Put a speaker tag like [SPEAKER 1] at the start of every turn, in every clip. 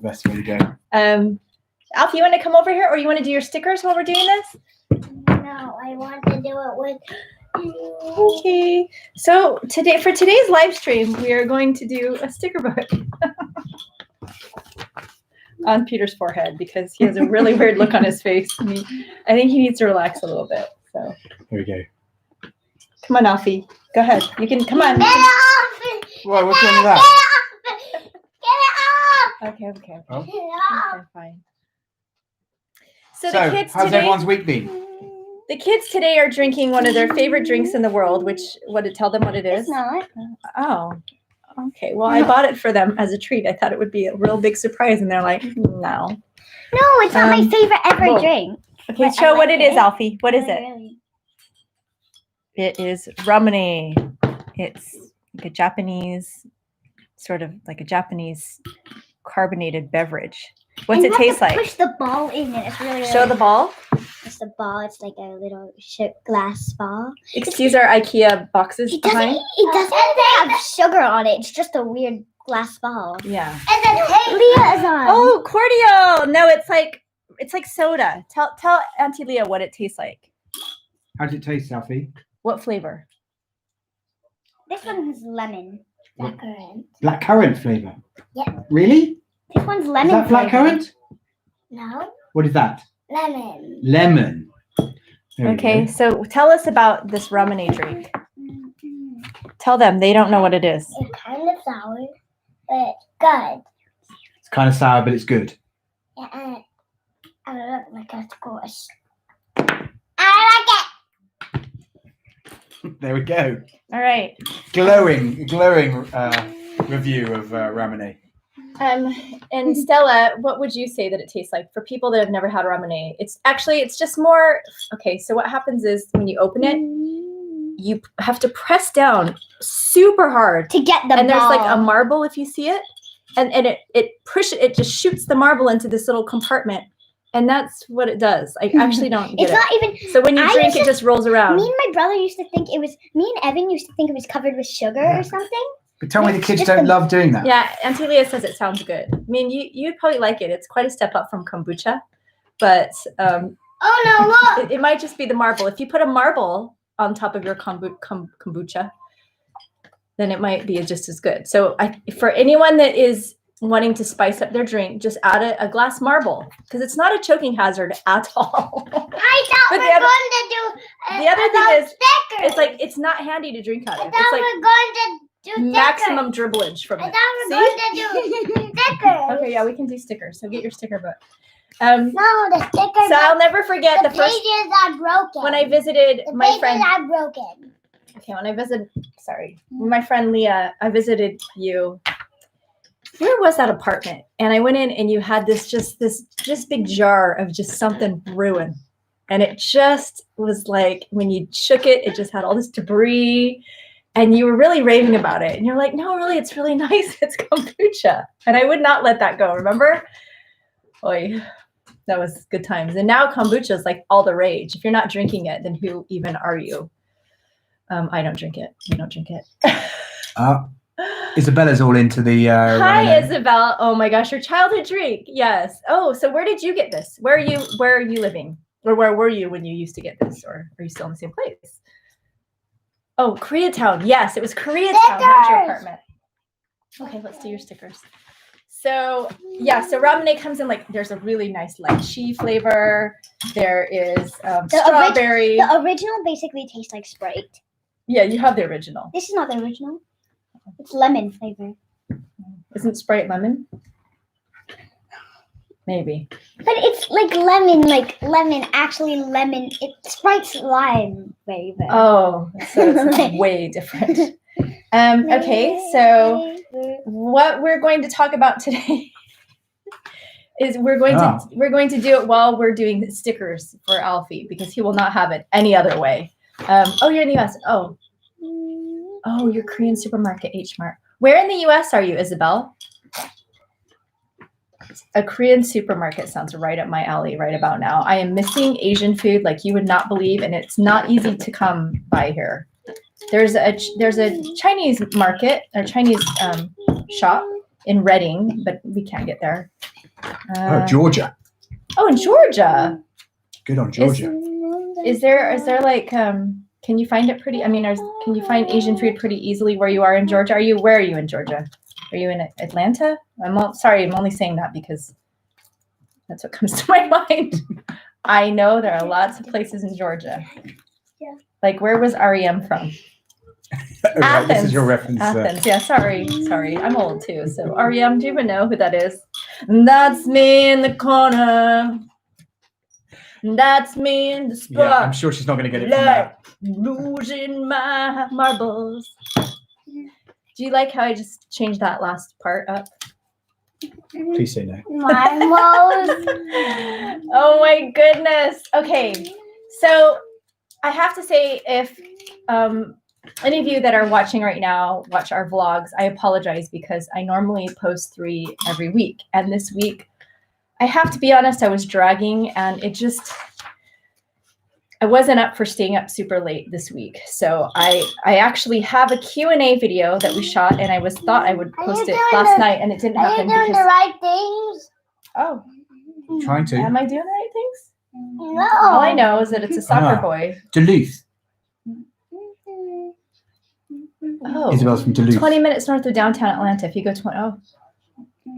[SPEAKER 1] That's where you go.
[SPEAKER 2] Alfie, you want to come over here, or you want to do your stickers while we're doing this?
[SPEAKER 3] No, I want to do it with you.
[SPEAKER 2] Okay. So for today's live stream, we are going to do a sticker book on Peter's forehead because he has a really weird look on his face. I think he needs to relax a little bit. So
[SPEAKER 1] Here we go.
[SPEAKER 2] come on, Alfie. Go ahead. You can come on.
[SPEAKER 3] Get it off!
[SPEAKER 1] Why, what's wrong with
[SPEAKER 3] Get
[SPEAKER 1] that?
[SPEAKER 3] it off!
[SPEAKER 2] Okay.
[SPEAKER 1] Oh.
[SPEAKER 3] Get it off!
[SPEAKER 2] Okay, fine. So
[SPEAKER 1] So,
[SPEAKER 2] the kids
[SPEAKER 1] how's
[SPEAKER 2] today,
[SPEAKER 1] everyone's week been?
[SPEAKER 2] the kids today are drinking one of their favorite drinks in the world, which, tell them what it is?
[SPEAKER 3] It's not.
[SPEAKER 2] Oh, okay. Well, I bought it for them as a treat. I thought it would be a real big surprise, and they're like, no.
[SPEAKER 3] No, it's not my favorite ever drink.
[SPEAKER 2] Okay,
[SPEAKER 3] But
[SPEAKER 2] show
[SPEAKER 3] I
[SPEAKER 2] what
[SPEAKER 3] like
[SPEAKER 2] it is,
[SPEAKER 3] it.
[SPEAKER 2] Alfie. What is it?
[SPEAKER 3] Really.
[SPEAKER 2] It is Ramune. It's like a Japanese, sort of like a Japanese carbonated beverage. What's it taste like?
[SPEAKER 3] Push the ball in it. It's really.
[SPEAKER 2] Show the ball.
[SPEAKER 3] It's the ball. It's like a little glass ball.
[SPEAKER 2] These are IKEA boxes
[SPEAKER 3] It
[SPEAKER 2] behind.
[SPEAKER 3] doesn't have sugar on it. It's just a weird glass ball.
[SPEAKER 2] Yeah.
[SPEAKER 3] And then Leah is on.
[SPEAKER 2] Oh, cordial. No, it's like soda. Tell Auntie Leah what it tastes like.
[SPEAKER 1] How does it taste, Alfie?
[SPEAKER 2] What flavor?
[SPEAKER 3] This one has lemon. Blackcurrant.
[SPEAKER 1] Blackcurrant flavour.
[SPEAKER 3] Yeah.
[SPEAKER 1] Really?
[SPEAKER 3] This one's
[SPEAKER 1] Is
[SPEAKER 3] lemon.
[SPEAKER 1] that blackcurrant?
[SPEAKER 3] No.
[SPEAKER 1] What is that?
[SPEAKER 3] Lemon.
[SPEAKER 1] Lemon. There we
[SPEAKER 2] Okay,
[SPEAKER 1] go.
[SPEAKER 2] so tell us about this Ramune drink. Tell them. They don't know what it is.
[SPEAKER 3] It's kind of sour, but good.
[SPEAKER 1] It's kind of sour, but it's good.
[SPEAKER 3] Yeah, I look like a squash. I like
[SPEAKER 1] There we go.
[SPEAKER 2] All right.
[SPEAKER 1] Glowing review of Ramune.
[SPEAKER 2] And Stella, what would you say that it tastes like for people that have never had Ramune? It's just more. Okay, so what happens is when you open it, you have to press down super hard
[SPEAKER 3] to get the
[SPEAKER 2] and there's
[SPEAKER 3] ball.
[SPEAKER 2] like a marble if you see it, and it just shoots the marble into this little compartment, and that's what it does. I actually don't get
[SPEAKER 3] It's not even.
[SPEAKER 2] So when you
[SPEAKER 3] I
[SPEAKER 2] drink,
[SPEAKER 3] used
[SPEAKER 2] it just rolls around.
[SPEAKER 3] Me and my brother used to think it was. Me and Evan used to think it was covered with sugar or something.
[SPEAKER 1] But tell me the
[SPEAKER 3] It's
[SPEAKER 1] kids
[SPEAKER 3] just
[SPEAKER 1] don't
[SPEAKER 3] a-
[SPEAKER 1] love doing that.
[SPEAKER 2] Yeah, Auntie Leah says it sounds good. I mean, you'd probably like it. It's quite a step up from kombucha, but
[SPEAKER 3] Oh no! Look.
[SPEAKER 2] it might just be the marble. If you put a marble on top of your kombucha, then it might be just as good. So for anyone that is wanting to spice up their drink, just add a glass marble because it's not a choking hazard at all.
[SPEAKER 3] I thought
[SPEAKER 2] But
[SPEAKER 3] we
[SPEAKER 2] the
[SPEAKER 3] were
[SPEAKER 2] other-
[SPEAKER 3] going to do.
[SPEAKER 2] the other thing
[SPEAKER 3] about
[SPEAKER 2] is,
[SPEAKER 3] stickers.
[SPEAKER 2] It's like it's not handy to drink out
[SPEAKER 3] I
[SPEAKER 2] of.
[SPEAKER 3] thought
[SPEAKER 2] It's
[SPEAKER 3] we
[SPEAKER 2] like
[SPEAKER 3] were going to do stickers.
[SPEAKER 2] maximum dribblage from
[SPEAKER 3] I
[SPEAKER 2] it.
[SPEAKER 3] thought we were going to do stickers.
[SPEAKER 2] Okay, yeah, we can do stickers. So get your sticker book.
[SPEAKER 3] No, the stickers.
[SPEAKER 2] So I'll never forget
[SPEAKER 3] the
[SPEAKER 2] the first
[SPEAKER 3] pages are broken.
[SPEAKER 2] when I visited
[SPEAKER 3] the
[SPEAKER 2] my
[SPEAKER 3] pages
[SPEAKER 2] friend.
[SPEAKER 3] are broken.
[SPEAKER 2] Okay, when my friend Leah, I visited you. Where was that apartment? And I went in, and you had this big jar of just something brewing, and it just was like when you shook it, it just had all this debris, and you were really raving about it. And you're like, no, really, it's really nice. It's kombucha, and I would not let that go. Remember? Oy, that was good times. And now kombucha is like all the rage. If you're not drinking it, then who even are you? I don't drink it. We don't drink it.
[SPEAKER 1] Isabella's all into the.
[SPEAKER 2] Hi,
[SPEAKER 1] Ramune.
[SPEAKER 2] Isabel. Oh my gosh, your childhood drink. Yes. Oh, so where did you get this? Where are you living? Or where were you when you used to get this? Or are you still in the same place? Oh, Koreatown. Yes, it was Koreatown, not your
[SPEAKER 3] Stickers!
[SPEAKER 2] apartment. Okay, let's do your stickers. So yeah, so Ramune comes in like there's a really nice lychee flavor. There is strawberry.
[SPEAKER 3] The original basically tastes like Sprite.
[SPEAKER 2] Yeah, you have the original.
[SPEAKER 3] This is not the original. It's lemon flavor.
[SPEAKER 2] Isn't Sprite lemon? Maybe.
[SPEAKER 3] But it's like lemon, actually lemon. It's Sprite's lime flavor.
[SPEAKER 2] Oh, so it's way different. Okay, so what we're going to talk about today is we're going to do it while we're doing stickers for Alfie because he will not have it any other way. Oh, you're in the US. Oh, you're Korean supermarket H Mart. Where in the US are you, Isabel? A Korean supermarket sounds right up my alley right about now. I am missing Asian food like you would not believe, and it's not easy to come by here. There's a Chinese market, a Chinese shop in Reading, but we can't get there.
[SPEAKER 1] Georgia.
[SPEAKER 2] Oh, in Georgia.
[SPEAKER 1] Good on Georgia.
[SPEAKER 2] Is there like can you find it pretty? I mean, can you find Asian food pretty easily where you are in Georgia? Where are you in Georgia? Are you in Atlanta? Sorry, I'm only saying that because that's what comes to my mind. I know there are lots of places in Georgia.
[SPEAKER 3] Yeah.
[SPEAKER 2] Like, where was REM from?
[SPEAKER 1] Right, this is your reference.
[SPEAKER 2] Athens. Yeah, sorry. I'm old too. So REM, do you even know who that is? That's me in the corner. That's me in the spot.
[SPEAKER 1] Yeah, I'm sure she's not going to get it from that.
[SPEAKER 2] Losing my marbles. Do you like how I just changed that last part up?
[SPEAKER 1] Please say no.
[SPEAKER 3] Marbles.
[SPEAKER 2] Oh my goodness. Okay, so I have to say, if any of you that are watching right now watch our vlogs, I apologize because I normally post 3 every week, and this week, I have to be honest, I was dragging, and I wasn't up for staying up super late this week. So I actually have a Q&A video that we shot, and I thought I would post it last night, and it didn't happen.
[SPEAKER 3] Are you doing the right things?
[SPEAKER 2] Oh,
[SPEAKER 1] Trying to.
[SPEAKER 2] am I doing the right things?
[SPEAKER 3] No.
[SPEAKER 2] All I know is that it's a soccer boy.
[SPEAKER 1] Duluth.
[SPEAKER 2] Oh,
[SPEAKER 1] Isabel's from Duluth.
[SPEAKER 2] 20 minutes north of downtown Atlanta. If you go 20,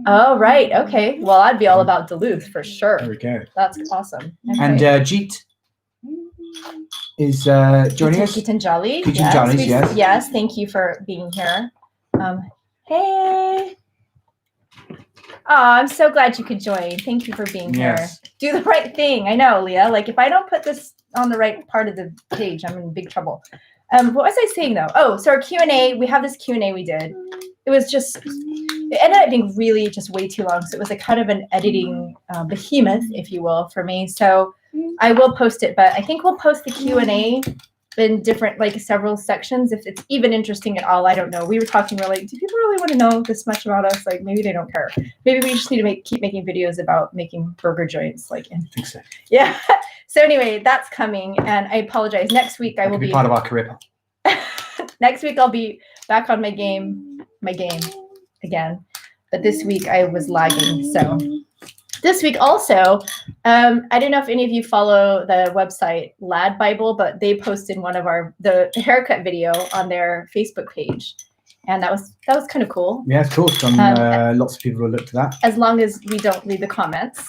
[SPEAKER 2] oh, right. Okay. Well, I'd be all about Duluth for sure.
[SPEAKER 1] There we go.
[SPEAKER 2] That's awesome. Okay.
[SPEAKER 1] And Jeet is joining us.
[SPEAKER 2] Keaton Jolly.
[SPEAKER 1] Keaton Jolly, yes.
[SPEAKER 2] Yes, thank you for being here. Hey. Oh, I'm so glad you could join. Thank you for being here. Do the right thing. I know, Leah. Like, if I don't put this on the right part of the page, I'm in big trouble. What was I saying, though? Oh, so our Q&A, we have this Q&A we did. It was just, it ended up being really just way too long. So it was a kind of an editing behemoth, if you will, for me. So I will post it, but I think we'll post the Q&A in different, like, several sections, if it's even interesting at all. I don't know. We were talking, we're like, do people really want to know this much about us? Like, maybe they don't care. Maybe we just need to keep making videos about making burger joints. Like,
[SPEAKER 1] I think so.
[SPEAKER 2] Yeah. So anyway, that's coming, and I apologize. Next week I will be
[SPEAKER 1] part of our career.
[SPEAKER 2] Next week I'll be back on my game again. But this week I was lagging. So this week also, I don't know if any of you follow the website Lad Bible, but they posted one of the haircut video on their Facebook page. And that was kind of cool.
[SPEAKER 1] Yeah, it's cool. Lots of people will look to that.
[SPEAKER 2] As long as we don't read the comments.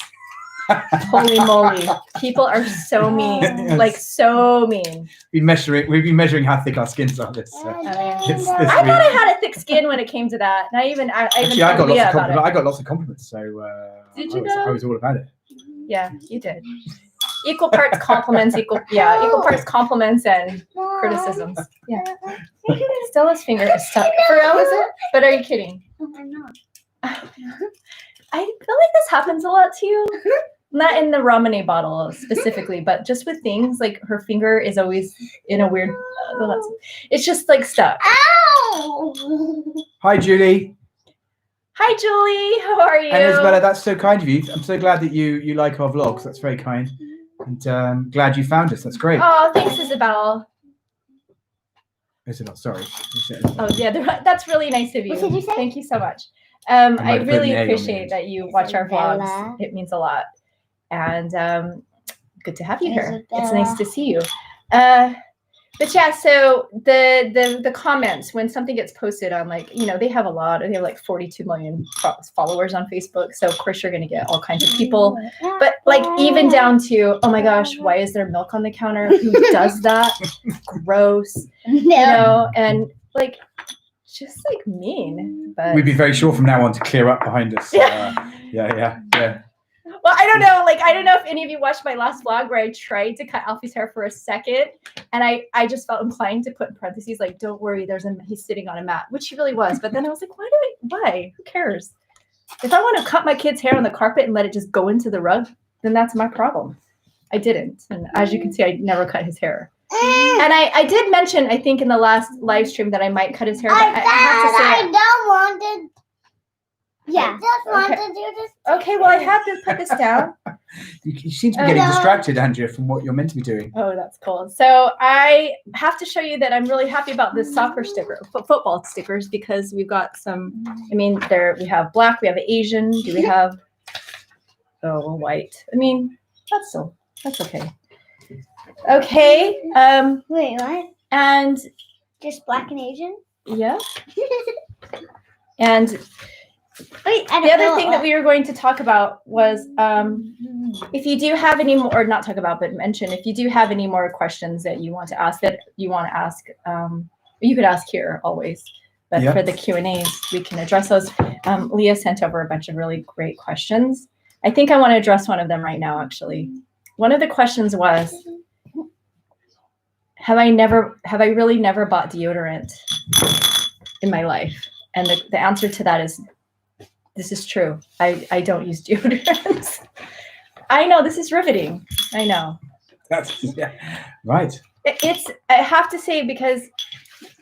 [SPEAKER 2] Holy moly. People are so mean.
[SPEAKER 1] Yes.
[SPEAKER 2] Like, so mean.
[SPEAKER 1] We've been measuring how thick our skins are this
[SPEAKER 2] I
[SPEAKER 1] week.
[SPEAKER 2] thought I had a thick skin when it came to that. And
[SPEAKER 1] Actually, I got lots of compliments, so
[SPEAKER 2] Did you
[SPEAKER 1] I was all about it.
[SPEAKER 2] Yeah, you did. Equal parts compliments, equal parts compliments and criticisms. Yeah. Stella's finger is stuck. For real, is it? But are you kidding?
[SPEAKER 3] I'm not.
[SPEAKER 2] I feel like this happens a lot to you. Not in the Ramune bottle specifically, but just with things like her finger is always in a weird. It's just like stuck.
[SPEAKER 3] Ow!
[SPEAKER 1] Hi, Julie.
[SPEAKER 2] Hi, Julie. How are you?
[SPEAKER 1] And Isabella, that's so kind of you. I'm so glad that you like our vlogs. That's very kind. And glad you found us. That's great.
[SPEAKER 2] Oh, thanks, Isabel.
[SPEAKER 1] Isabel, sorry.
[SPEAKER 2] Oh, yeah, that's really nice of you.
[SPEAKER 3] What did you say?
[SPEAKER 2] Thank you so much. I really
[SPEAKER 1] an A on the
[SPEAKER 2] appreciate
[SPEAKER 1] end.
[SPEAKER 2] that you watch our vlogs.
[SPEAKER 3] Isabella.
[SPEAKER 2] It means a lot. And good to have you here. It's
[SPEAKER 3] Isabella.
[SPEAKER 2] nice to see you. But yeah, so the comments when something gets posted on, like, they have like 42 million followers on Facebook. So of course you're going to get all kinds of people. But like even down to, oh my gosh, why is there milk on the counter? Who does that? Gross.
[SPEAKER 3] No.
[SPEAKER 2] And like just like mean. But
[SPEAKER 1] We'd be very sure from now on to clear up behind us.
[SPEAKER 2] Yeah.
[SPEAKER 1] Yeah.
[SPEAKER 2] well, I don't know. Like, I don't know if any of you watched my last vlog where I tried to cut Alfie's hair for a second, and I just felt inclined to put in parentheses like, "Don't worry, he's sitting on a mat," which he really was. But then I was like, why? Who cares? If I want to cut my kid's hair on the carpet and let it just go into the rug, then that's my problem. I didn't, and as you can see, I never cut his hair. And I did mention, I think, in the last live stream that I might cut his hair. But I have to say,
[SPEAKER 3] I don't want it. Yeah. I just want
[SPEAKER 2] Okay.
[SPEAKER 3] to do this.
[SPEAKER 2] okay, well, I have to put this down.
[SPEAKER 1] You seem to be getting distracted, Andrea, from what you're meant to be doing.
[SPEAKER 2] Oh, that's cool. So I have to show you that I'm really happy about this soccer sticker, football stickers, because we've got some. I mean, we have black, we have Asian. Do we have? white. I mean, that's okay. Okay.
[SPEAKER 3] Wait, what?
[SPEAKER 2] And
[SPEAKER 3] Just black and Asian?
[SPEAKER 2] yeah. And
[SPEAKER 3] Wait,
[SPEAKER 2] the other thing that we were going to talk about was if you do have any more, or not talk about, but mention if you do have any more questions that you want to ask, you could ask here always. But for the Q&As, we can address those. Leah sent over a bunch of really great questions. I think I want to address one of them right now, actually. One of the questions was, have I really never bought deodorant in my life? And the answer to that is, this is true. I don't use deodorant. I know, this is riveting. I know.
[SPEAKER 1] That's right.
[SPEAKER 2] I have to say, because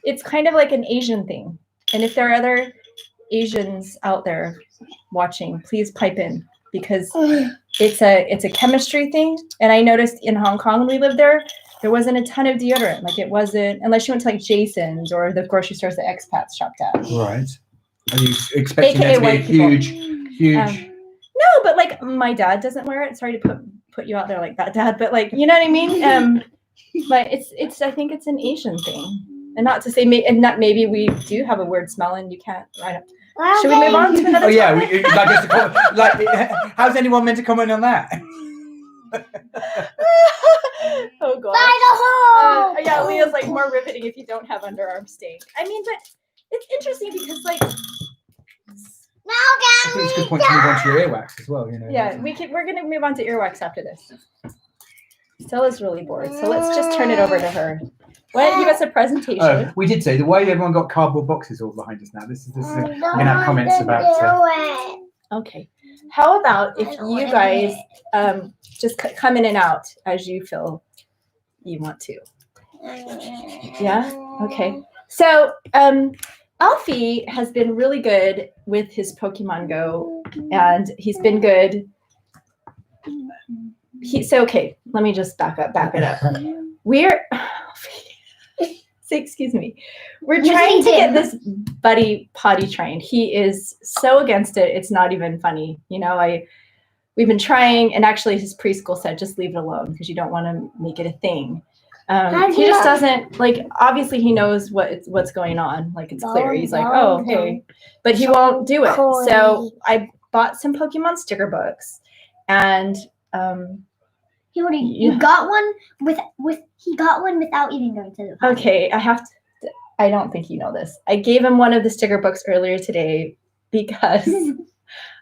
[SPEAKER 2] it's kind of like an Asian thing. And if there are other Asians out there watching, please pipe in, because it's a chemistry thing. And I noticed in Hong Kong when we lived there wasn't a ton of deodorant. Like, it wasn't, unless you went to like Jason's or the grocery stores that expats shopped at.
[SPEAKER 1] Right. Are you expecting
[SPEAKER 2] AKA
[SPEAKER 1] that to be
[SPEAKER 2] white
[SPEAKER 1] huge?
[SPEAKER 2] No, but like my dad doesn't wear it. Sorry to put you out there like that, Dad. But like, you know what I mean? But it's I think it's an Asian thing. And not to say, maybe we do have a weird smell and you can't. Should we move on to another?
[SPEAKER 1] Oh yeah, how's anyone meant to comment on that?
[SPEAKER 3] By
[SPEAKER 2] Oh
[SPEAKER 3] the
[SPEAKER 2] god.
[SPEAKER 3] hole!
[SPEAKER 2] Yeah, Leah's like, more riveting if you don't have underarm stink. I mean, but it's interesting because like.
[SPEAKER 3] Now
[SPEAKER 1] I think it's a good point to move on to your earwax as well. You know.
[SPEAKER 2] Yeah, we're gonna move on to earwax after this. Stella's really bored, so let's just turn it over to her. Why don't you give us a presentation?
[SPEAKER 1] Oh, we did say the way everyone got cardboard boxes all behind us now. This is we're gonna have comments about.
[SPEAKER 2] Okay. How about if you guys just come in and out as you feel you want to? Yeah. Okay. So Alfie has been really good with his Pokemon Go, and he's been good. Okay. Let me just back it up. Excuse me. We're trying to get this buddy potty trained. He is so against it. It's not even funny. You know, we've been trying, and actually his preschool said, just leave it alone because you don't want to make it a thing. He just doesn't, like, obviously he knows what's going on. Like, it's clear. He's like, oh, okay. But he won't do it. So I bought some Pokemon sticker books, and
[SPEAKER 3] He got one he got one without even going to the park.
[SPEAKER 2] Okay, I don't think you know this. I gave him one of the sticker books earlier today because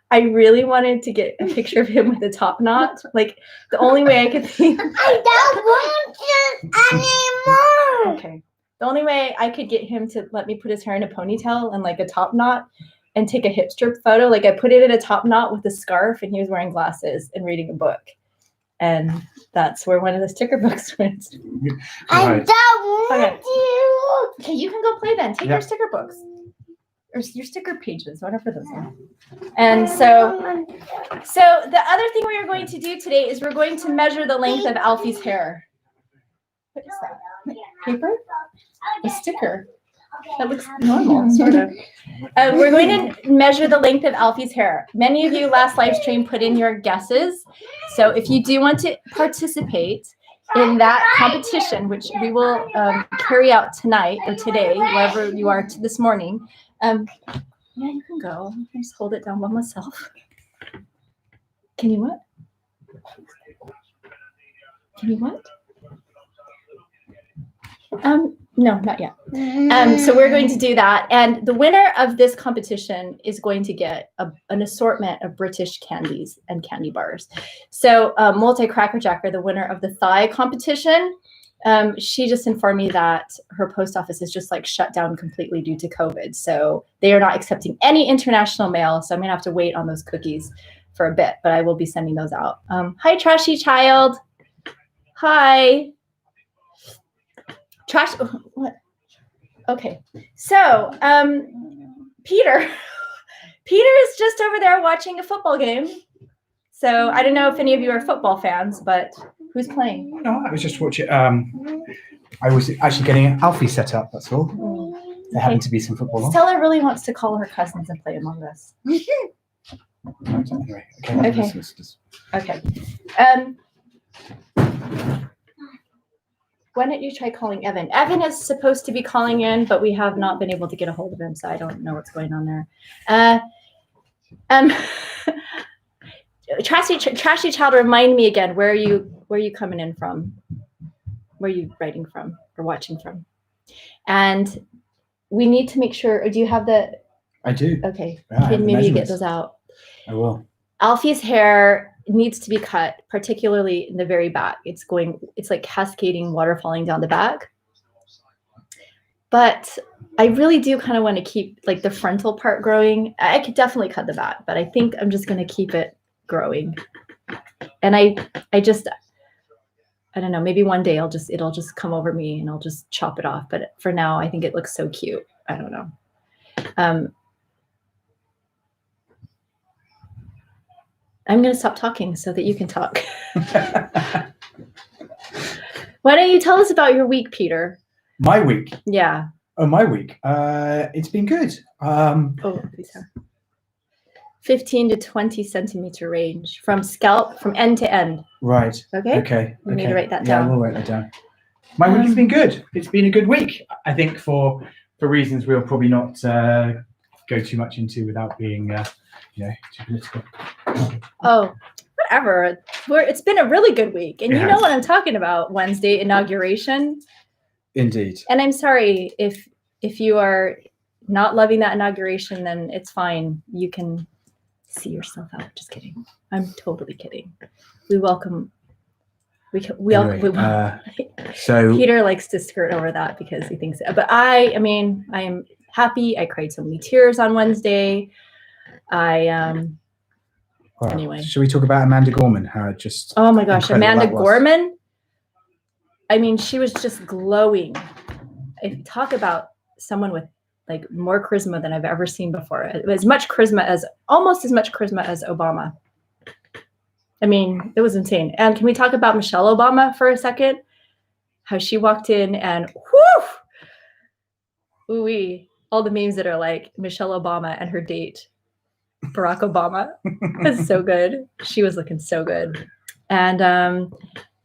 [SPEAKER 2] I really wanted to get a picture of him with a top knot. Like, the only way I could think.
[SPEAKER 3] I don't want it anymore.
[SPEAKER 2] Okay. The only way I could get him to let me put his hair in a ponytail and like a top knot and take a hip strip photo. Like, I put it in a top knot with a scarf, and he was wearing glasses and reading a book. And that's where one of the sticker books went.
[SPEAKER 3] I don't want you.
[SPEAKER 2] Okay, you can go play then. Take your sticker books. Or your sticker pages, whatever those are. And so the other thing we are going to do today is we're going to measure the length of Alfie's hair. What is that? Paper? A sticker. That looks normal, sort of. We're going to measure the length of Alfie's hair. Many of you last live stream put in your guesses. So if you do want to participate in that competition, which we will carry out tonight or today, wherever you are this morning, yeah, you can go. I just hold it down by myself. Can you what? Can you what? No, not yet. So we're going to do that. And the winner of this competition is going to get an assortment of British candies and candy bars. So Multi-Cracker Jacker, the winner of the thigh competition, she just informed me that her post office is just like shut down completely due to COVID. So they are not accepting any international mail. So I'm going to have to wait on those cookies for a bit, but I will be sending those out. Hi, Trashy Child. Hi. Trash. What? Okay. So, Peter is just over there watching a football game. So I don't know if any of you are football fans, but who's playing?
[SPEAKER 1] No, I was just watching. I was actually getting Alfie set up. That's all. There happened to be some football on.
[SPEAKER 2] Stella really wants to call her cousins and play Among Us.
[SPEAKER 1] Anyway, okay.
[SPEAKER 2] Okay. Why don't you try calling Evan? Evan is supposed to be calling in, but we have not been able to get a hold of him, so I don't know what's going on there. Trashy Child, remind me again, where are you coming in from? Where are you writing from or watching from? And we need to make sure, or do you have the...
[SPEAKER 1] I do.
[SPEAKER 2] Okay.
[SPEAKER 1] Yeah,
[SPEAKER 2] Can maybe you get those out?
[SPEAKER 1] I will.
[SPEAKER 2] Alfie's hair needs to be cut, particularly in the very back. It's like cascading water falling down the back. But I really do kind of want to keep like the frontal part growing. I could definitely cut the back, but I think I'm just going to keep it growing. And I don't know, maybe one day it'll just come over me and I'll just chop it off. But for now, I think it looks so cute. I don't know. I'm going to stop talking so that you can talk. Why don't you tell us about your week, Peter? My
[SPEAKER 1] week?
[SPEAKER 2] Yeah.
[SPEAKER 1] Oh, my week. It's been good.
[SPEAKER 2] Please have 15 to 20 centimeter range from scalp, from end to end.
[SPEAKER 1] Right.
[SPEAKER 2] Okay. You need to write that down.
[SPEAKER 1] Yeah, we'll write that down. My week has been good. It's been a good week. I think for reasons we'll probably not go too much into without being, too political.
[SPEAKER 2] Oh, whatever. It's been a really good week. And you know what I'm talking about, Wednesday inauguration.
[SPEAKER 1] Indeed.
[SPEAKER 2] And I'm sorry if you are not loving that inauguration, then it's fine. You can see yourself out. Just kidding. I'm totally kidding. We welcome. So Peter likes to skirt over that because he thinks. But I am happy. I cried so many tears on Wednesday. Anyway.
[SPEAKER 1] Should we talk about Amanda Gorman?
[SPEAKER 2] Oh my gosh, Amanda Gorman. I mean, she was just glowing. Talk about someone with like more charisma than I've ever seen before. Almost as much charisma as Obama. I mean, it was insane. And can we talk about Michelle Obama for a second? How she walked in and ooh-wee, all the memes that are like Michelle Obama and her date, Barack Obama. It's so good. She was looking so good. And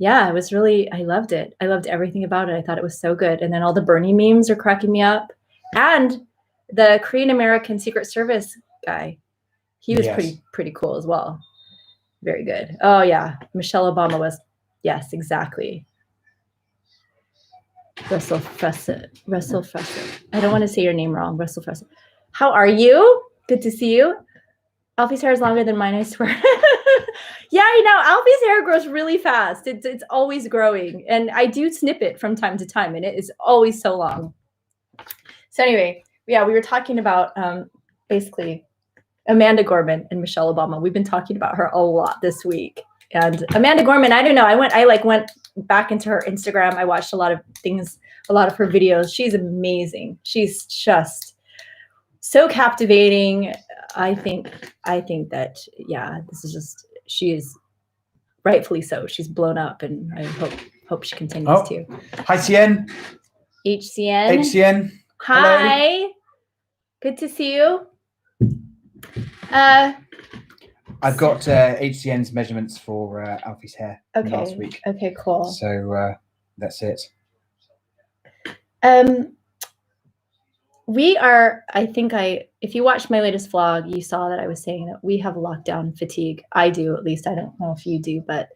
[SPEAKER 2] it was really, I loved it. I loved everything about it. I thought it was so good. And then all the Bernie memes are cracking me up. And the Korean American Secret Service guy, he was pretty cool as well. Very good. Oh yeah, Michelle Obama was, yes, exactly. Russell Fessett. I don't want to say your name wrong. Russell Fessett. How are you? Good to see you. Alfie's hair is longer than mine, I swear. Yeah, Alfie's hair grows really fast. It's always growing. And I do snip it from time to time, and it is always so long. So anyway, we were talking about basically Amanda Gorman and Michelle Obama. We've been talking about her a lot this week. And Amanda Gorman, I don't know. I went back into her Instagram. I watched a lot of things, a lot of her videos. She's amazing. She's just so captivating. I think that, this is just, she is rightfully so. She's blown up, and I hope she continues to.
[SPEAKER 1] Hi, CN.
[SPEAKER 2] HCN. Hi.
[SPEAKER 1] Hello.
[SPEAKER 2] Good to see you.
[SPEAKER 1] I've got HCN's measurements for Alfie's hair from last week.
[SPEAKER 2] Okay, cool.
[SPEAKER 1] So that's it.
[SPEAKER 2] We are, if you watched my latest vlog, you saw that I was saying that we have lockdown fatigue. I do, at least. I don't know if you do, but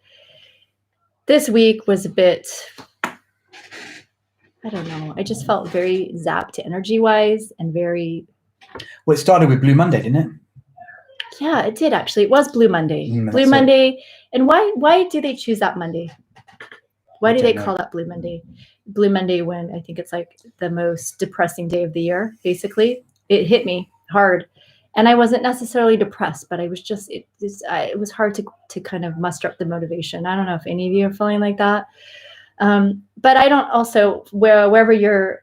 [SPEAKER 2] this week was a bit, I don't know. I just felt very zapped energy-wise and very...
[SPEAKER 1] Well, it started with Blue Monday, didn't it?
[SPEAKER 2] Yeah, it did actually. It was Blue Monday. Blue Monday. And why do they choose that Monday? Why do they call that Blue Monday? Blue Monday, when I think it's like the most depressing day of the year, basically. It hit me hard. And I wasn't necessarily depressed, but I was just, it was hard to kind of muster up the motivation. I don't know if any of you are feeling like that. But I don't also, wherever you're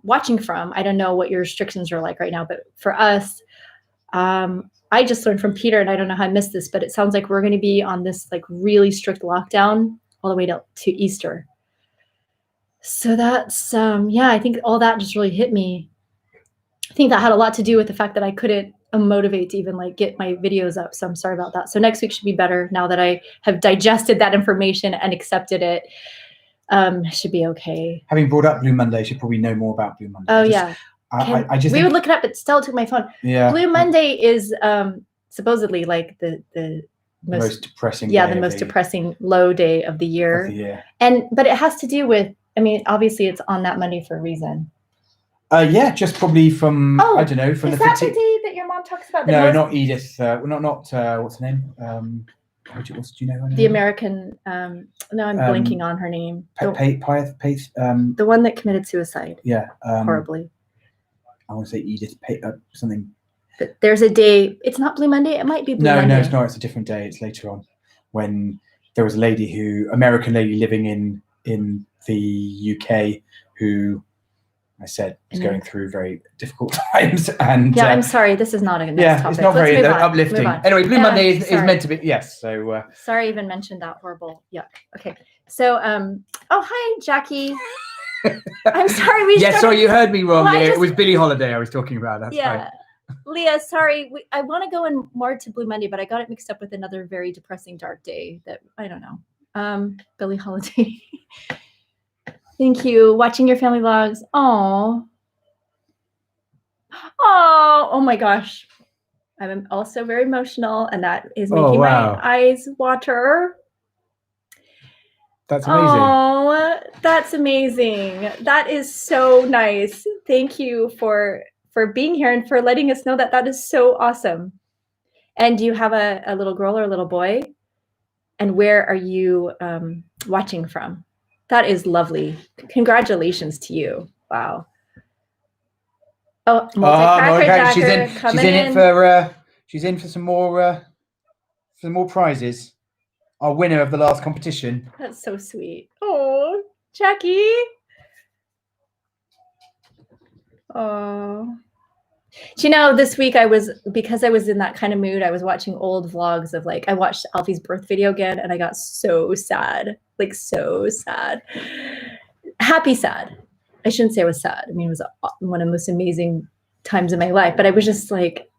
[SPEAKER 2] watching from, I don't know what your restrictions are like right now. But for us, I just learned from Peter, and I don't know how I missed this, but it sounds like we're going to be on this like really strict lockdown all the way to Easter. So that's, I think all that just really hit me. I think that had a lot to do with the fact that I couldn't motivate to even like get my videos up. So I'm sorry about that. So next week should be better now that I have digested that information and accepted it. Should be okay.
[SPEAKER 1] Having brought up Blue Monday, you should probably know more about Blue Monday.
[SPEAKER 2] Oh yeah.
[SPEAKER 1] I just
[SPEAKER 2] we would look it up, but Stella took my phone.
[SPEAKER 1] Yeah.
[SPEAKER 2] Blue Monday is supposedly like the
[SPEAKER 1] most depressing.
[SPEAKER 2] Yeah, the most depressing low day of the year. But it has to do with. I mean, obviously, it's on that Monday for a reason.
[SPEAKER 1] Yeah, just probably from I don't know from
[SPEAKER 2] is
[SPEAKER 1] the
[SPEAKER 2] that the day that your mom talks about?
[SPEAKER 1] No, not Edith. Not what's her name? Do you know her name?
[SPEAKER 2] The American. No, I'm blanking on her name.
[SPEAKER 1] The
[SPEAKER 2] one that committed suicide.
[SPEAKER 1] Yeah.
[SPEAKER 2] Horribly.
[SPEAKER 1] I want to say Edith something.
[SPEAKER 2] But there's a day. It's not Blue Monday. It might be Blue Monday.
[SPEAKER 1] No, it's not. It's a different day. It's later on, when there was a American lady living in the UK who. I said was going through very difficult times, and
[SPEAKER 2] I'm sorry, this is not a nice topic.
[SPEAKER 1] It's not very uplifting. Anyway, Blue Monday is meant to be So
[SPEAKER 2] sorry, I even mentioned that horrible yuck. Okay, so oh hi Jackie. I'm sorry.
[SPEAKER 1] Sorry, you heard me wrong. Well, it was Billie Holiday I was talking about. That's right.
[SPEAKER 2] Leah, sorry. I want to go in more to Blue Monday, but I got it mixed up with another very depressing dark day that I don't know. Billie Holiday. Thank you. Watching your family vlogs. Oh my gosh. I'm also very emotional, and that is making my eyes water.
[SPEAKER 1] That's amazing.
[SPEAKER 2] Oh, that's amazing. That is so nice. Thank you for being here and for letting us know that. That is so awesome. And do you have a little girl or a little boy? And where are you watching from? That is lovely. Congratulations to you. Wow. Oh,
[SPEAKER 1] she's in for some more prizes. Our winner of the last competition.
[SPEAKER 2] That's so sweet. Oh, Jackie. Oh. Do you know, this week because I was in that kind of mood, I was watching old vlogs of I watched Alfie's birth video again, and I got so sad. So sad. Happy sad. I shouldn't say I was sad. I mean, it was one of the most amazing times in my life, but I was just it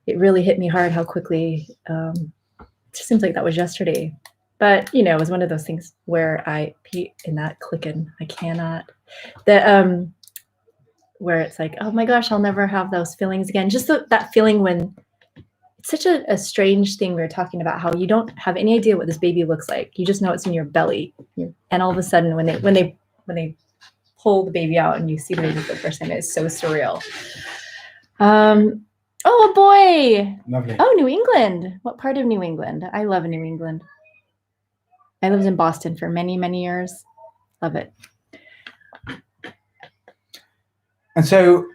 [SPEAKER 2] really hit me hard how quickly, it just seems like that was yesterday. But, it was one of those things where in that clicking, I cannot, where it's oh my gosh, I'll never have those feelings again. Just that feeling when it's such a strange thing. We were talking about how you don't have any idea what this baby looks like. You just know it's in your belly. And all of a sudden when they pull the baby out and you see the baby for the first time, it's so surreal. Oh boy.
[SPEAKER 1] Lovely.
[SPEAKER 2] Oh, New England. What part of New England? I love New England. I lived in Boston for many, many years. Love it.
[SPEAKER 1] And so,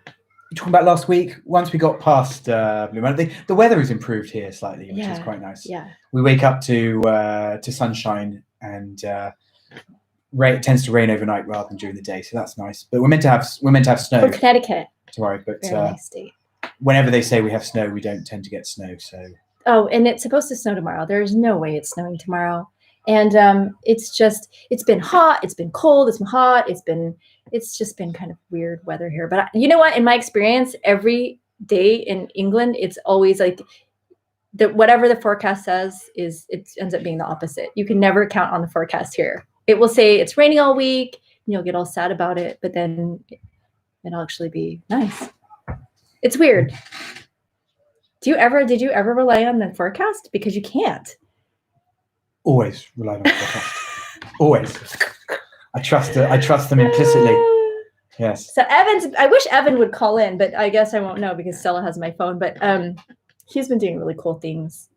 [SPEAKER 1] talking about last week, once we got past Blue Monday, the weather has improved here slightly, which is quite nice.
[SPEAKER 2] Yeah.
[SPEAKER 1] We wake up to sunshine, and it tends to rain overnight rather than during the day, so that's nice. But we're meant to have snow.
[SPEAKER 2] For Connecticut.
[SPEAKER 1] Tomorrow, but
[SPEAKER 2] very nice state.
[SPEAKER 1] Whenever they say we have snow, we don't tend to get snow. So.
[SPEAKER 2] Oh, and it's supposed to snow tomorrow. There's no way it's snowing tomorrow. And it's been hot, it's been cold, it's been hot, it's just been kind of weird weather here. But you know what? In my experience, every day in England, it's always whatever the forecast says it ends up being the opposite. You can never count on the forecast here. It will say it's raining all week, and you'll get all sad about it, but then it'll actually be nice. It's weird. Did you ever rely on the forecast? Because you can't.
[SPEAKER 1] Always rely on the forecast. Always. I trust them implicitly. Yes.
[SPEAKER 2] So I wish Evan would call in, but I guess I won't know because Stella has my phone. But he's been doing really cool things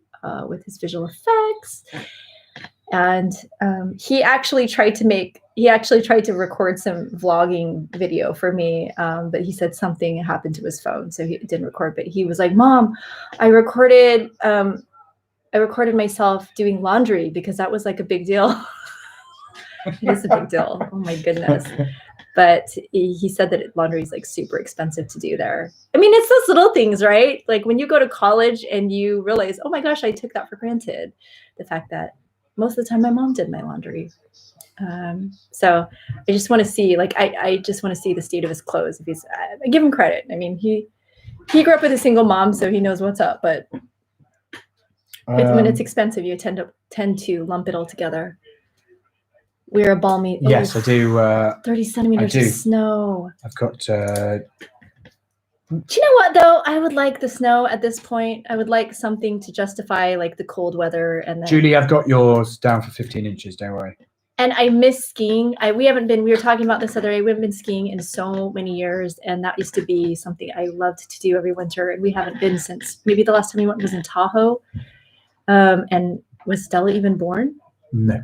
[SPEAKER 2] with his visual effects. And he actually tried to record some vlogging video for me, but he said something happened to his phone, so he didn't record. But he was like, "Mom, I recorded myself doing laundry because that was a big deal." It is a big deal. Oh my goodness. But he said that laundry is super expensive to do there. I mean, it's those little things, right? When you go to college and you realize, oh my gosh, I took that for granted. The fact that most of the time my mom did my laundry. So I just want to see, I just want to see the state of his clothes. I give him credit. I mean, He grew up with a single mom, so he knows what's up. But when it's expensive, you tend to lump it all together. We're a balmy.
[SPEAKER 1] Yes, I do.
[SPEAKER 2] 30 centimeters
[SPEAKER 1] I do.
[SPEAKER 2] of snow.
[SPEAKER 1] I've got.
[SPEAKER 2] Do you know what though? I would like the snow at this point. I would like something to justify like the cold weather and then.
[SPEAKER 1] Julie, I've got yours down for 15 inches. Don't worry.
[SPEAKER 2] And I miss skiing. We were talking about this other day. We haven't been skiing in so many years. And that used to be something I loved to do every winter. And we haven't been since maybe the last time we went was in Tahoe. And was Stella even born?
[SPEAKER 1] No.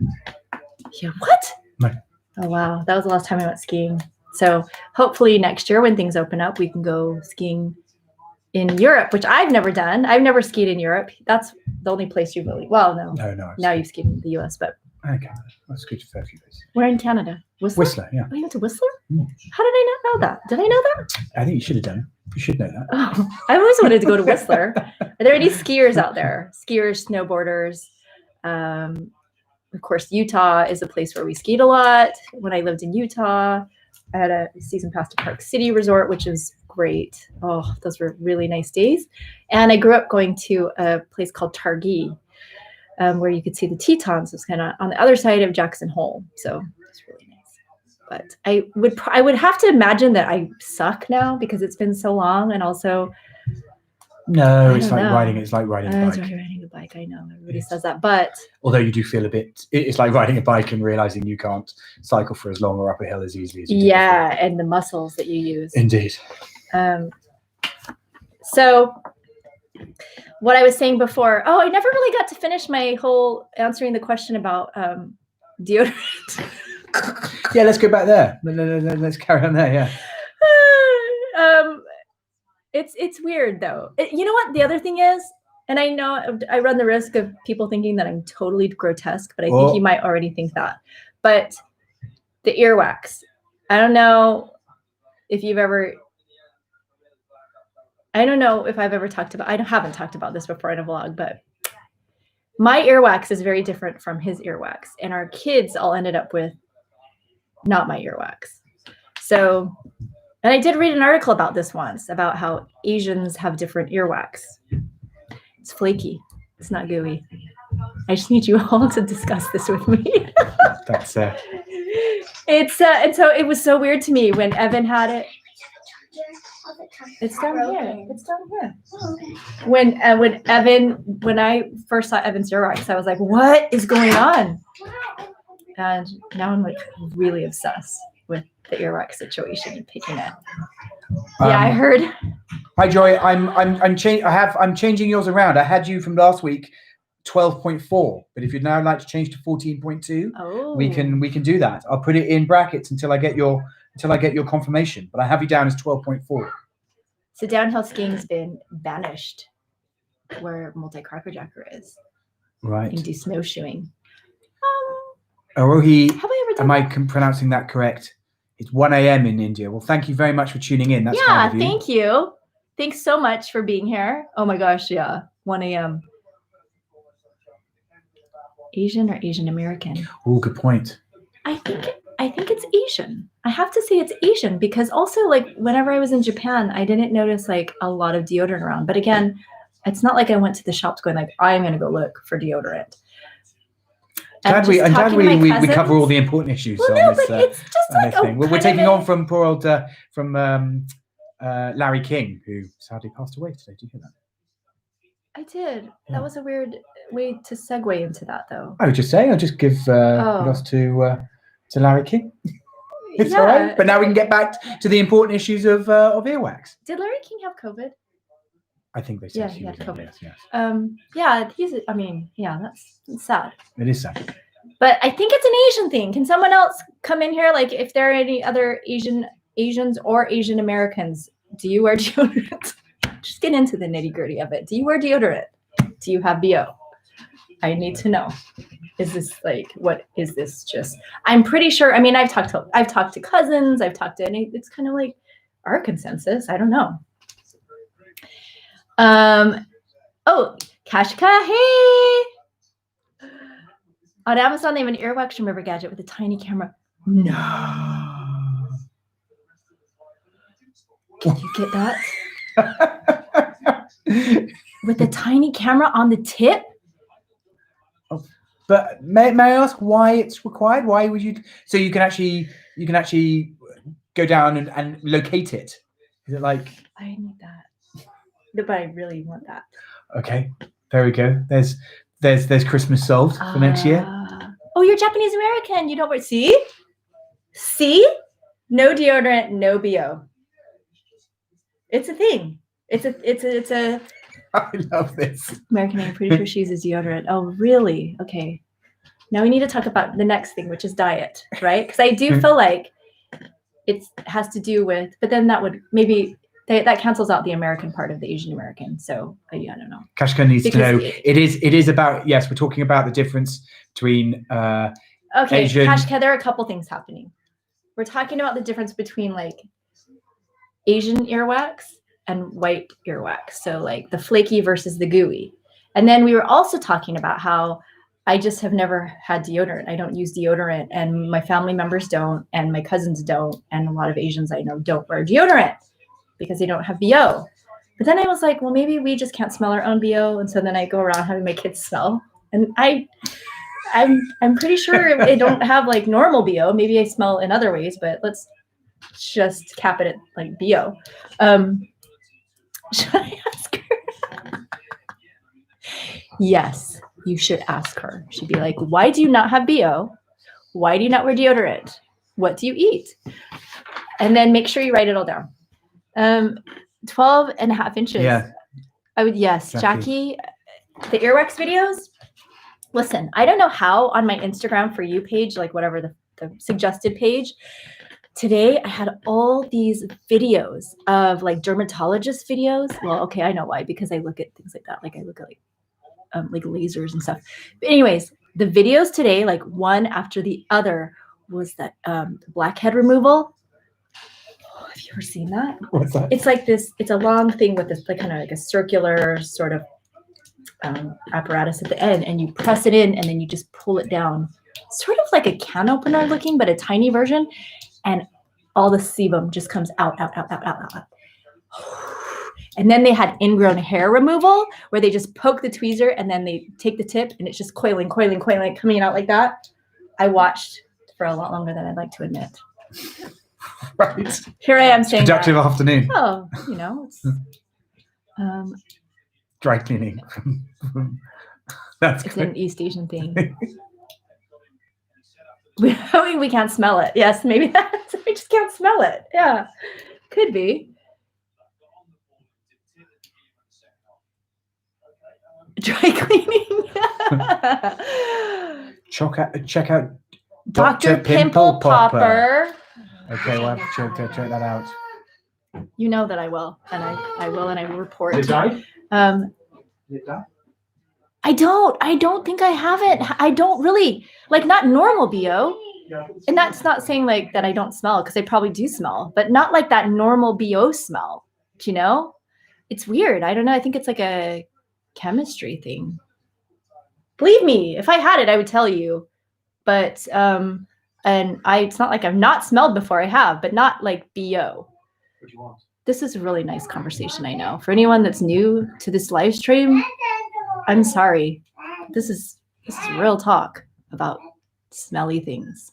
[SPEAKER 2] Yeah. What?
[SPEAKER 1] No.
[SPEAKER 2] Oh, wow. That was the last time I went skiing. So hopefully next year when things open up, we can go skiing in Europe, which I've never done. I've never skied in Europe. That's the only place you've really, well, no.
[SPEAKER 1] No.
[SPEAKER 2] Now you've skied in the US, but.
[SPEAKER 1] Okay. That's good for a few days.
[SPEAKER 2] Where in Canada? Whistler?
[SPEAKER 1] Whistler, yeah.
[SPEAKER 2] Oh, you went to Whistler?
[SPEAKER 1] Mm.
[SPEAKER 2] How did I not know that? Did I know that?
[SPEAKER 1] I think you should have done it. You should know that.
[SPEAKER 2] Oh, I always wanted to go to Whistler. Are there any skiers out there? Skiers, snowboarders. Of course, Utah is a place where we skied a lot. When I lived in Utah, I had a season pass to Park City Resort, which is great. Oh, those were really nice days. And I grew up going to a place called Targhee, where you could see the Tetons. It was kind of on the other side of Jackson Hole. So it's really nice. But I would have to imagine that I suck now because it's been so long. And also,
[SPEAKER 1] no, it's like riding. It's like riding a bike.
[SPEAKER 2] It's like riding a bike. I know everybody says that, but
[SPEAKER 1] although you do feel a bit, it's like riding a bike and realizing you can't cycle for as long or up a hill as easily as you do before.
[SPEAKER 2] And the muscles that you use.
[SPEAKER 1] Indeed.
[SPEAKER 2] So what I was saying before, I never really got to finish my whole answering the question about deodorant.
[SPEAKER 1] Yeah, let's go back there. Let's carry on there. Yeah.
[SPEAKER 2] It's weird though. You know what? The other thing is, and I know I run the risk of people thinking that I'm totally grotesque, but I think you might already think that. But the earwax, I don't know if you've ever. I don't know if I've ever talked about. I haven't talked about this before in a vlog, but my earwax is very different from his earwax, and our kids all ended up with not my earwax. So. And I did read an article about this once, about how Asians have different earwax. It's flaky. It's not gooey. I just need you all to discuss this with me.
[SPEAKER 1] That's
[SPEAKER 2] It's and so it was so weird to me when Evan had it. It's down here. It's down here.
[SPEAKER 3] Oh, okay.
[SPEAKER 2] When I first saw Evan's earwax, I was like, "What is going on?" And now I'm like really obsessed with the earwax situation and picking it. Yeah, I heard.
[SPEAKER 1] Hi Joy, I'm changing yours around. I had you from last week 12.4, but if you'd now like to change to 14.2, we can do that. I'll put it in brackets until I get your confirmation. But I have you down as 12.4.
[SPEAKER 2] So downhill skiing's been banished where multi-crackerjacker is.
[SPEAKER 1] Right.
[SPEAKER 2] You can do snowshoeing.
[SPEAKER 1] Arohi,
[SPEAKER 2] have I ever done
[SPEAKER 1] am I pronouncing that correct? It's 1 a.m. in India. Well, thank you very much for tuning in. That's kind of you.
[SPEAKER 2] Thank you. Thanks so much for being here. Oh my gosh, yeah, 1 a.m. Asian or Asian American?
[SPEAKER 1] Oh, good point.
[SPEAKER 2] I think it's Asian. I have to say it's Asian because also like whenever I was in Japan, I didn't notice like a lot of deodorant around. But again, it's not like I went to the shops going like, I'm going to go look for deodorant.
[SPEAKER 1] Glad we cover all the important issues.
[SPEAKER 2] Well, no, but it's just like
[SPEAKER 1] thing. We're taking on from poor old Larry King, who sadly passed away today. Do you hear that?
[SPEAKER 2] I did. That was a weird way to segue into that, though.
[SPEAKER 1] I was just saying, I'll just give kudos to Larry King. It's all right. But now we can get back to the important issues of earwax.
[SPEAKER 2] Did Larry King have COVID?
[SPEAKER 1] I think they said
[SPEAKER 2] he had COVID.
[SPEAKER 1] Yes.
[SPEAKER 2] That's sad.
[SPEAKER 1] It is sad.
[SPEAKER 2] But I think it's an Asian thing. Can someone else come in here? Like, if there are any other Asians or Asian Americans, do you wear deodorant? Just get into the nitty gritty of it. Do you wear deodorant? Do you have BO? I need to know. Is this like, what is this just? I'm pretty sure. I mean, I've talked to cousins. I've talked to any. It's kind of like our consensus. I don't know. Kashka, hey. On Amazon, they have an earwax remover gadget with a tiny camera. No. Can you get that? with a tiny camera on the tip.
[SPEAKER 1] But may I ask why it's required? Why would you? So you can actually go down and locate it. Is it like?
[SPEAKER 2] I need that. No, but I really want that.
[SPEAKER 1] Okay, there we go. There's Christmas solved for next year.
[SPEAKER 2] Oh, you're Japanese American. You don't wear. See, no deodorant, no BO. It's a thing. It's a.
[SPEAKER 1] I love this.
[SPEAKER 2] American, I'm pretty sure she uses deodorant. Oh, really? Okay. Now we need to talk about the next thing, which is diet, right? Because I do feel like it has to do with, but then that would maybe that cancels out the American part of the Asian American. So yeah, I don't know.
[SPEAKER 1] Kashka needs to know. It is about, yes, we're talking about the difference between
[SPEAKER 2] okay,
[SPEAKER 1] Asian.
[SPEAKER 2] Kashka, there are a couple things happening. We're talking about the difference between like Asian earwax and white earwax. So like the flaky versus the gooey. And then we were also talking about how I just have never had deodorant. I don't use deodorant, and my family members don't, and my cousins don't, and a lot of Asians I know don't wear deodorant because they don't have BO. But then I was like, well, maybe we just can't smell our own BO, and so then I go around having my kids smell, and I'm pretty sure I don't have like normal BO. Maybe I smell in other ways, but let's just cap it at like BO. Should I ask her? Yes. You should ask her. She'd be like, why do you not have BO? Why do you not wear deodorant? What do you eat? And then make sure you write it all down. 12.5 inches.
[SPEAKER 1] Yeah.
[SPEAKER 2] I would, yes. Jackie, the earwax videos. Listen, I don't know how on my Instagram For You page, like whatever the suggested page, today I had all these videos of like dermatologist videos. Well, okay, I know why, because I look at things like that. Like I look at like lasers and stuff. But anyways, the videos today, like one after the other, was that blackhead removal. Oh, have you ever seen that?
[SPEAKER 1] What's that?
[SPEAKER 2] It's like this. It's a long thing with this like kind of like a circular sort of apparatus at the end, and you press it in, and then you just pull it down, sort of like a can opener looking, but a tiny version, and all the sebum just comes out. And then they had ingrown hair removal where they just poke the tweezer and then they take the tip and it's just coiling, coming out like that. I watched for a lot longer than I'd like to admit.
[SPEAKER 1] Right.
[SPEAKER 2] Here I am saying
[SPEAKER 1] Productive afternoon.
[SPEAKER 2] Oh, you know, it's
[SPEAKER 1] dry cleaning. That's
[SPEAKER 2] it's
[SPEAKER 1] good.
[SPEAKER 2] an East Asian thing. we can't smell it. Yes, maybe that's we just can't smell it. Yeah, could be. Dry cleaning.
[SPEAKER 1] Check out
[SPEAKER 2] Dr. Pimple Popper.
[SPEAKER 1] Okay, we'll have to check that out.
[SPEAKER 2] You know that I will, and I will report.
[SPEAKER 1] Did it die? Did it die?
[SPEAKER 2] I don't think I have it. I don't really like not normal BO. And that's not saying like that I don't smell, because I probably do smell, but not like that normal BO smell. Do you know? It's weird. I don't know. I think it's like a chemistry thing. Believe me, if I had it, I would tell you. But it's not like I've not smelled before. I have, but not like BO.
[SPEAKER 1] What do you want?
[SPEAKER 2] This is a really nice conversation, I know. For anyone that's new to this live stream, I'm sorry. This is real talk about smelly things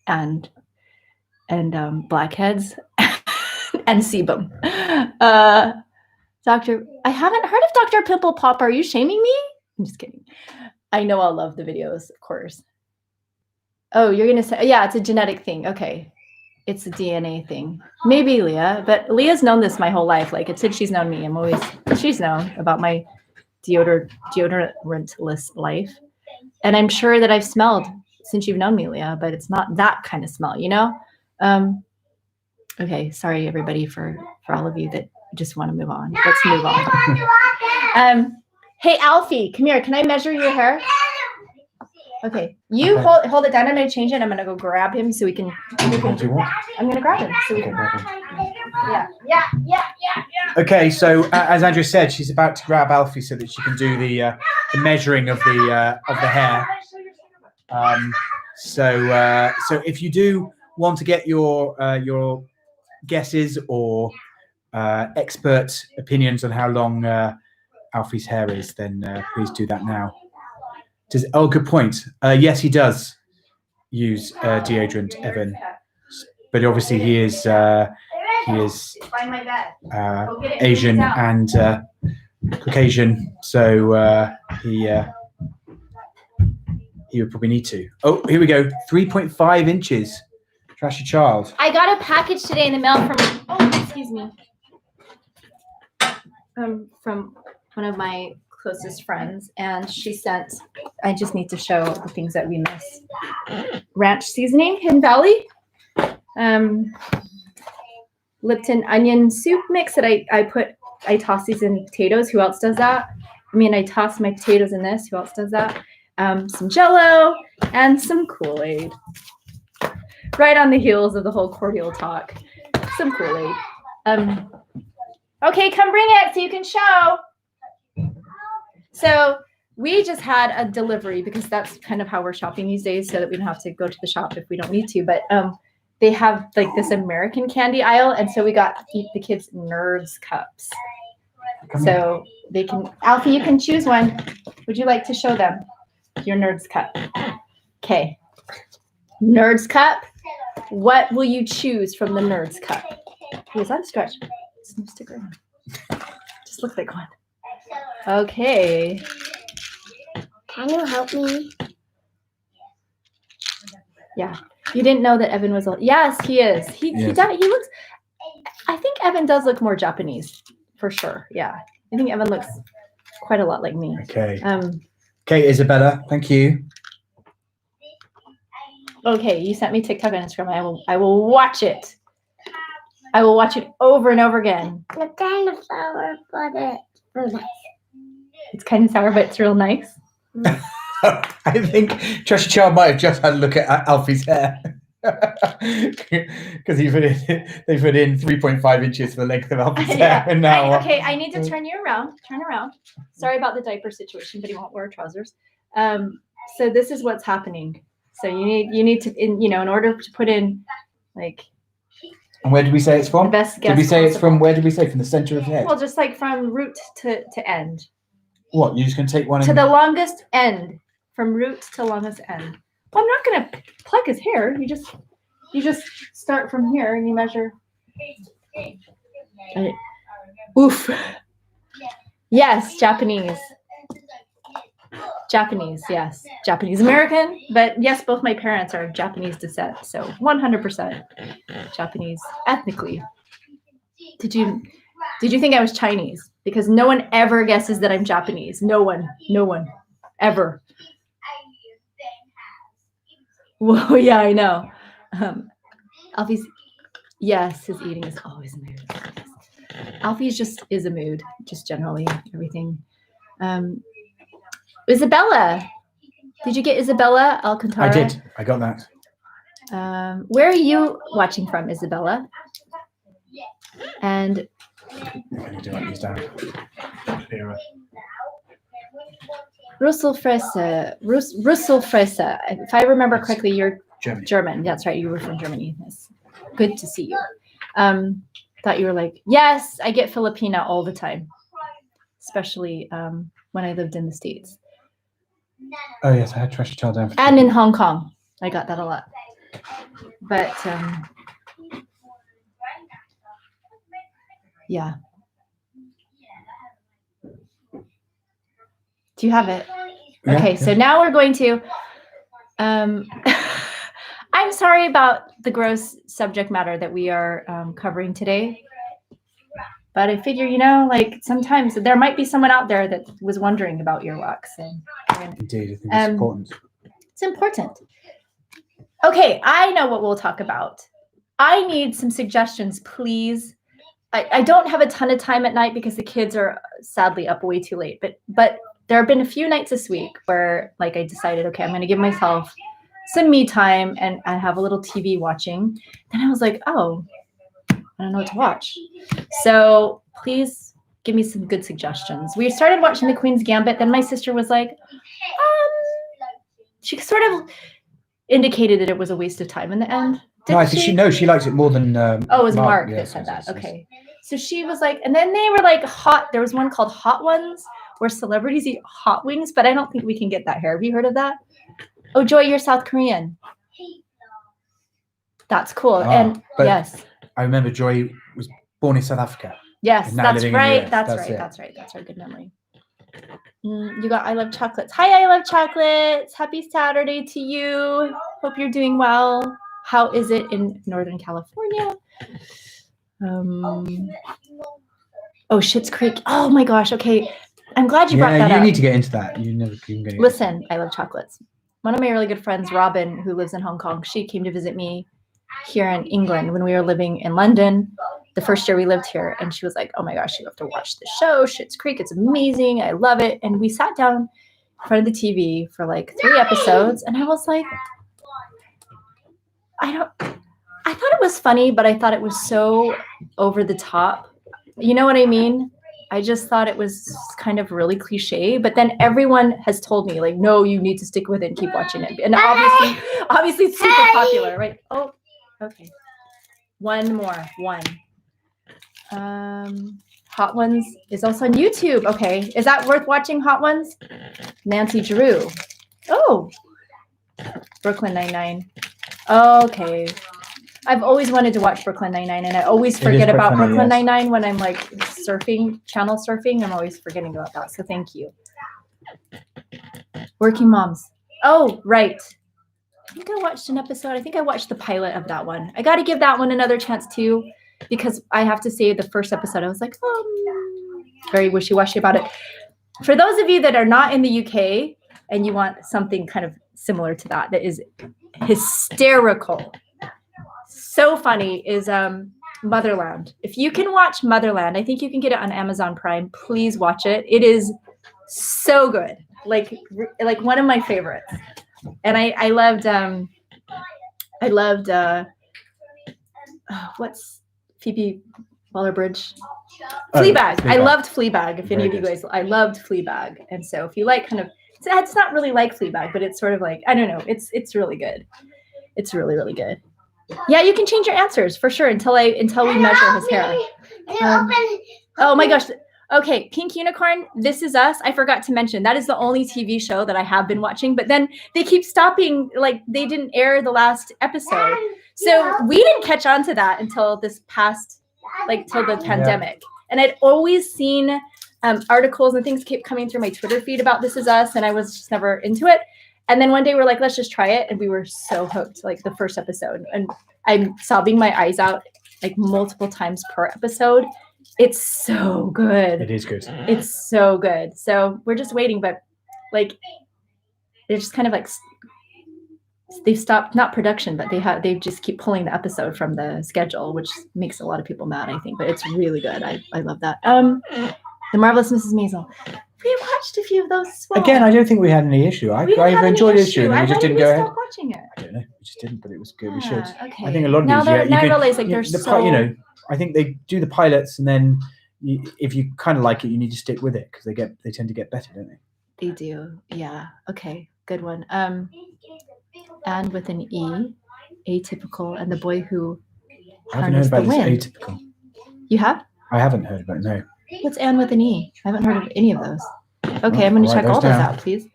[SPEAKER 2] and blackheads and sebum. I haven't heard of Dr. Pimple Popper. Are you shaming me? I'm just kidding. I know I'll love the videos, of course. Oh, you're going to say, yeah, it's a genetic thing. Okay. It's a DNA thing. Maybe Leah, but Leah's known this my whole life. Like, it's since she's known me. She's known about my deodorantless life. And I'm sure that I've smelled since you've known me, Leah, but it's not that kind of smell, you know? Okay. Sorry, everybody, for all of you that just want to move on. Let's move on. Hey, Alfie, come here. Can I measure your hair? Okay. You hold it down. I'm going to change it. I'm going to go grab him so we can.
[SPEAKER 1] What do you want?
[SPEAKER 2] I'm going to grab him so we can. Yeah.
[SPEAKER 1] Okay, so as Andrea said, she's about to grab Alfie so that she can do the measuring of the hair. So if you do want to get your guesses or expert opinions on how long Alfie's hair is, then please do that now. Oh, good point. Yes, he does use deodorant, Evan, but obviously he is
[SPEAKER 2] Find my bed. Go get it.
[SPEAKER 1] Asian and Caucasian, so he would probably need to. Oh, here we go. 3.5 inches. Trashy child.
[SPEAKER 2] I got a package today in the mail from. Oh, excuse me. From one of my closest friends, and she sent. I just need to show the things that we miss. Ranch seasoning, Hidden Valley. Lipton onion soup mix that I toss these in potatoes. Who else does that? I mean, I toss my potatoes in this. Who else does that? Some Jell-O and some Kool-Aid. Right on the heels of the whole cordial talk. Some Kool-Aid. Okay, come bring it so you can show. So we just had a delivery because that's kind of how we're shopping these days, so that we don't have to go to the shop if we don't need to. But they have like this American candy aisle, and so we got the kids Nerds cups. So they can, Alfie, you can choose one. Would you like to show them your Nerds cup? Okay. Nerds cup. What will you choose from the Nerds cup? Was that a stretch? It's no sticker. Just looks like one. Okay.
[SPEAKER 3] Can you help me?
[SPEAKER 2] Yeah. You didn't know that Evan was. Yes, he is. He looks. I think Evan does look more Japanese, for sure. Yeah. I think Evan looks quite a lot like me.
[SPEAKER 1] Okay. Okay, Isabella. Thank you.
[SPEAKER 2] Okay, you sent me TikTok and Instagram. I will watch it. I will watch it over and over again.
[SPEAKER 3] It's kind of sour, but it's real nice.
[SPEAKER 2] It's kind of sour, but it's real nice.
[SPEAKER 1] I think Trashy Child might have just had a look at Alfie's hair. Because they put in 3.5 inches for the length of Alfie's hair. And now,
[SPEAKER 2] okay, I need to turn you around. Turn around. Sorry about the diaper situation, but he won't wear trousers. So this is what's happening. So you need to, in order to put in, like.
[SPEAKER 1] And where did we say it's from?
[SPEAKER 2] The best guess
[SPEAKER 1] did we say
[SPEAKER 2] possible.
[SPEAKER 1] It's from? Where did we say from the center of the head?
[SPEAKER 2] Well, just like from root to end.
[SPEAKER 1] What? You're just gonna take one
[SPEAKER 2] to the longest end, from root to longest end. Well, I'm not gonna pluck his hair. You just start from here and you measure. Oof. Yes, Japanese. Japanese, yes. Japanese American, but yes, both my parents are of Japanese descent, so 100% Japanese ethnically. Did you think I was Chinese? Because no one ever guesses that I'm Japanese. No one, ever. Well, yeah, I know. Alfie's, yes, his eating is always a mood. Alfie's just is a mood, just generally, everything. Isabella, did you get Isabella Alcantara?
[SPEAKER 1] I did. I got that.
[SPEAKER 2] Where are you watching from, Isabella? And
[SPEAKER 1] I need to write these down.
[SPEAKER 2] Russell Fresa. If I remember correctly, you're German. That's right. You were from Germany. It's good to see you. Thought you were like, yes, I get Filipina all the time, especially when I lived in the States.
[SPEAKER 1] Oh yes, I had Trashy Child down.
[SPEAKER 2] And in Hong Kong, I got that a lot. But yeah. Do you have it?
[SPEAKER 1] Yeah,
[SPEAKER 2] okay,
[SPEAKER 1] yeah.
[SPEAKER 2] So now we're going to. I'm sorry about the gross subject matter that we are covering today. But I figure, like sometimes there might be someone out there that was wondering about earwax.
[SPEAKER 1] Indeed, I think it's important.
[SPEAKER 2] It's important. Okay, I know what we'll talk about. I need some suggestions, please. I don't have a ton of time at night because the kids are sadly up way too late. But there have been a few nights this week where I decided, okay, I'm going to give myself some me time and I have a little TV watching. Then I was like, oh, I don't know what to watch. So please give me some good suggestions. We started watching The Queen's Gambit. Then my sister was like, she sort of indicated that it was a waste of time in the end.
[SPEAKER 1] No, I think she likes it more than.
[SPEAKER 2] Oh, it was Mark that said that. Okay. So she was like, and then they were like hot. There was one called Hot Ones where celebrities eat hot wings, but I don't think we can get that here. Have you heard of that? Oh, Joy, you're South Korean. That's cool. And
[SPEAKER 1] but
[SPEAKER 2] yes.
[SPEAKER 1] I remember Joy was born in South Africa.
[SPEAKER 2] Yes,
[SPEAKER 1] now
[SPEAKER 2] that's
[SPEAKER 1] living in the
[SPEAKER 2] right.
[SPEAKER 1] US.
[SPEAKER 2] That's right. That's right. That's right. Good memory. You got I Love Chocolates. Hi, I Love Chocolates. Happy Saturday to you. Hope you're doing well. How is it in Northern California? Oh, Schitt's Creek. Oh my gosh. Okay. I'm glad you brought that
[SPEAKER 1] you
[SPEAKER 2] up.
[SPEAKER 1] need to get into that. You never can get
[SPEAKER 2] Listen, I Love Chocolates. One of my really good friends, Robin, who lives in Hong Kong, she came to visit me here in England when we were living in London. The first year we lived here, and she was like, oh my gosh, you have to watch the show, Schitt's Creek. It's amazing. I love it. And we sat down in front of the TV for like 3 episodes, and I was like, I thought it was funny, but I thought it was so over the top. You know what I mean? I just thought it was kind of really cliche, but then everyone has told me like, no, you need to stick with it and keep watching it. And obviously it's super popular, right? Oh, okay. One more. Hot Ones is also on YouTube. Okay. Is that worth watching, Hot Ones? Nancy Drew. Oh, Brooklyn Nine-Nine. Okay. I've always wanted to watch Brooklyn Nine-Nine, and I always forget about Brooklyn Nine-Nine when I'm like channel surfing. I'm always forgetting about that. So thank you. Working Moms. Oh, right. I think I watched an episode. I think I watched the pilot of that one. I got to give that one another chance too, because I have to say the first episode, I was like, very wishy-washy about it. For those of you that are not in the UK and you want something kind of similar to that is hysterical, so funny, is Motherland. If you can watch Motherland, I think you can get it on Amazon Prime. Please watch it. It is so good. Like one of my favorites. And I loved what's Phoebe Waller-Bridge? Fleabag. I loved Fleabag. If any of you guys, I loved Fleabag. And so if you like kind of, it's not really like Fleabag, but it's sort of like, I don't know. It's really good. It's really, really good. Yeah, you can change your answers for sure until we measure his hair. Oh my gosh. Okay, Pink Unicorn, This Is Us. I forgot to mention that is the only TV show that I have been watching, but then they keep stopping, like they didn't air the last episode. So we didn't catch on to that until this past, like till the pandemic. And I'd always seen articles and things keep coming through my Twitter feed about This Is Us, and I was just never into it. And then one day we're like, let's just try it. And we were so hooked, like the first episode. And I'm sobbing my eyes out like multiple times per episode. It's so good.
[SPEAKER 1] It is good.
[SPEAKER 2] It's so good. So we're just waiting, but like they're just kind of like they've stopped, not production, but they just keep pulling the episode from the schedule, which makes a lot of people mad, I think. But it's really good. I love that. The Marvelous Mrs. Maisel. We watched a few of those as well.
[SPEAKER 1] Again, I don't think we had any issue. I enjoyed the issue, and we just didn't go ahead.
[SPEAKER 2] Watching it.
[SPEAKER 1] I don't know. We just didn't, but it was good. We should.
[SPEAKER 2] Okay.
[SPEAKER 1] I think a lot of
[SPEAKER 2] now
[SPEAKER 1] these.
[SPEAKER 2] I realize like they're so.
[SPEAKER 1] You know, I think they do the pilots, and then if you kind of like it, you need to stick with it because they tend to get better, don't they?
[SPEAKER 2] They do. Yeah. Okay. Good one. And with an E, Atypical, and the boy who.
[SPEAKER 1] I haven't heard about this Atypical.
[SPEAKER 2] You have?
[SPEAKER 1] I haven't heard about it. No.
[SPEAKER 2] What's Anne with an E? I haven't heard of any of those. Okay, I'm going to check all those out, please.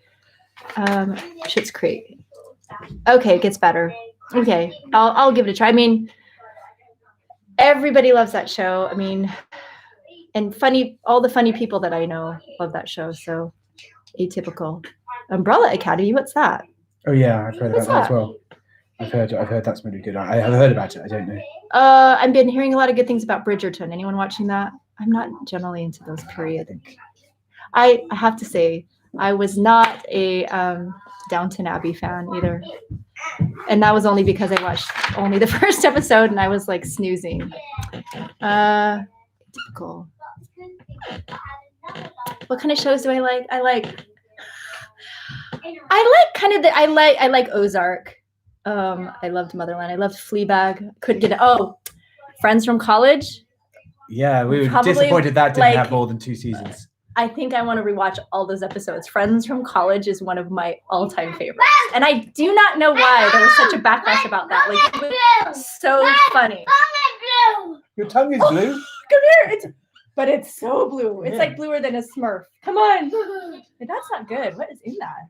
[SPEAKER 2] Schitt's Creek. Okay, it gets better. Okay, I'll give it a try. I mean, everybody loves that show. I mean, and all the funny people that I know love that show. So, Atypical. Umbrella Academy. What's that?
[SPEAKER 1] Oh yeah, I've heard about that as well. I've heard that's really good. I have heard about it. I don't know.
[SPEAKER 2] I've been hearing a lot of good things about Bridgerton. Anyone watching that? I'm not generally into those period. I have to say, I was not a Downton Abbey fan either. And that was only because I watched only the first episode and I was like snoozing. Typical. What kind of shows do I like? I like Ozark. I loved Motherland. I loved Fleabag. Couldn't get it. Oh, Friends from College.
[SPEAKER 1] Yeah, we were disappointed that didn't have more than 2 seasons. I think I want to rewatch all those episodes. Friends from College is one of my all-time favorites. And I do not know why there was such a backlash about that. Like, it was so funny.
[SPEAKER 3] Your tongue is blue.
[SPEAKER 2] Come here. But it's so blue. It's like bluer than a Smurf. Come on. That's not good. What is in that?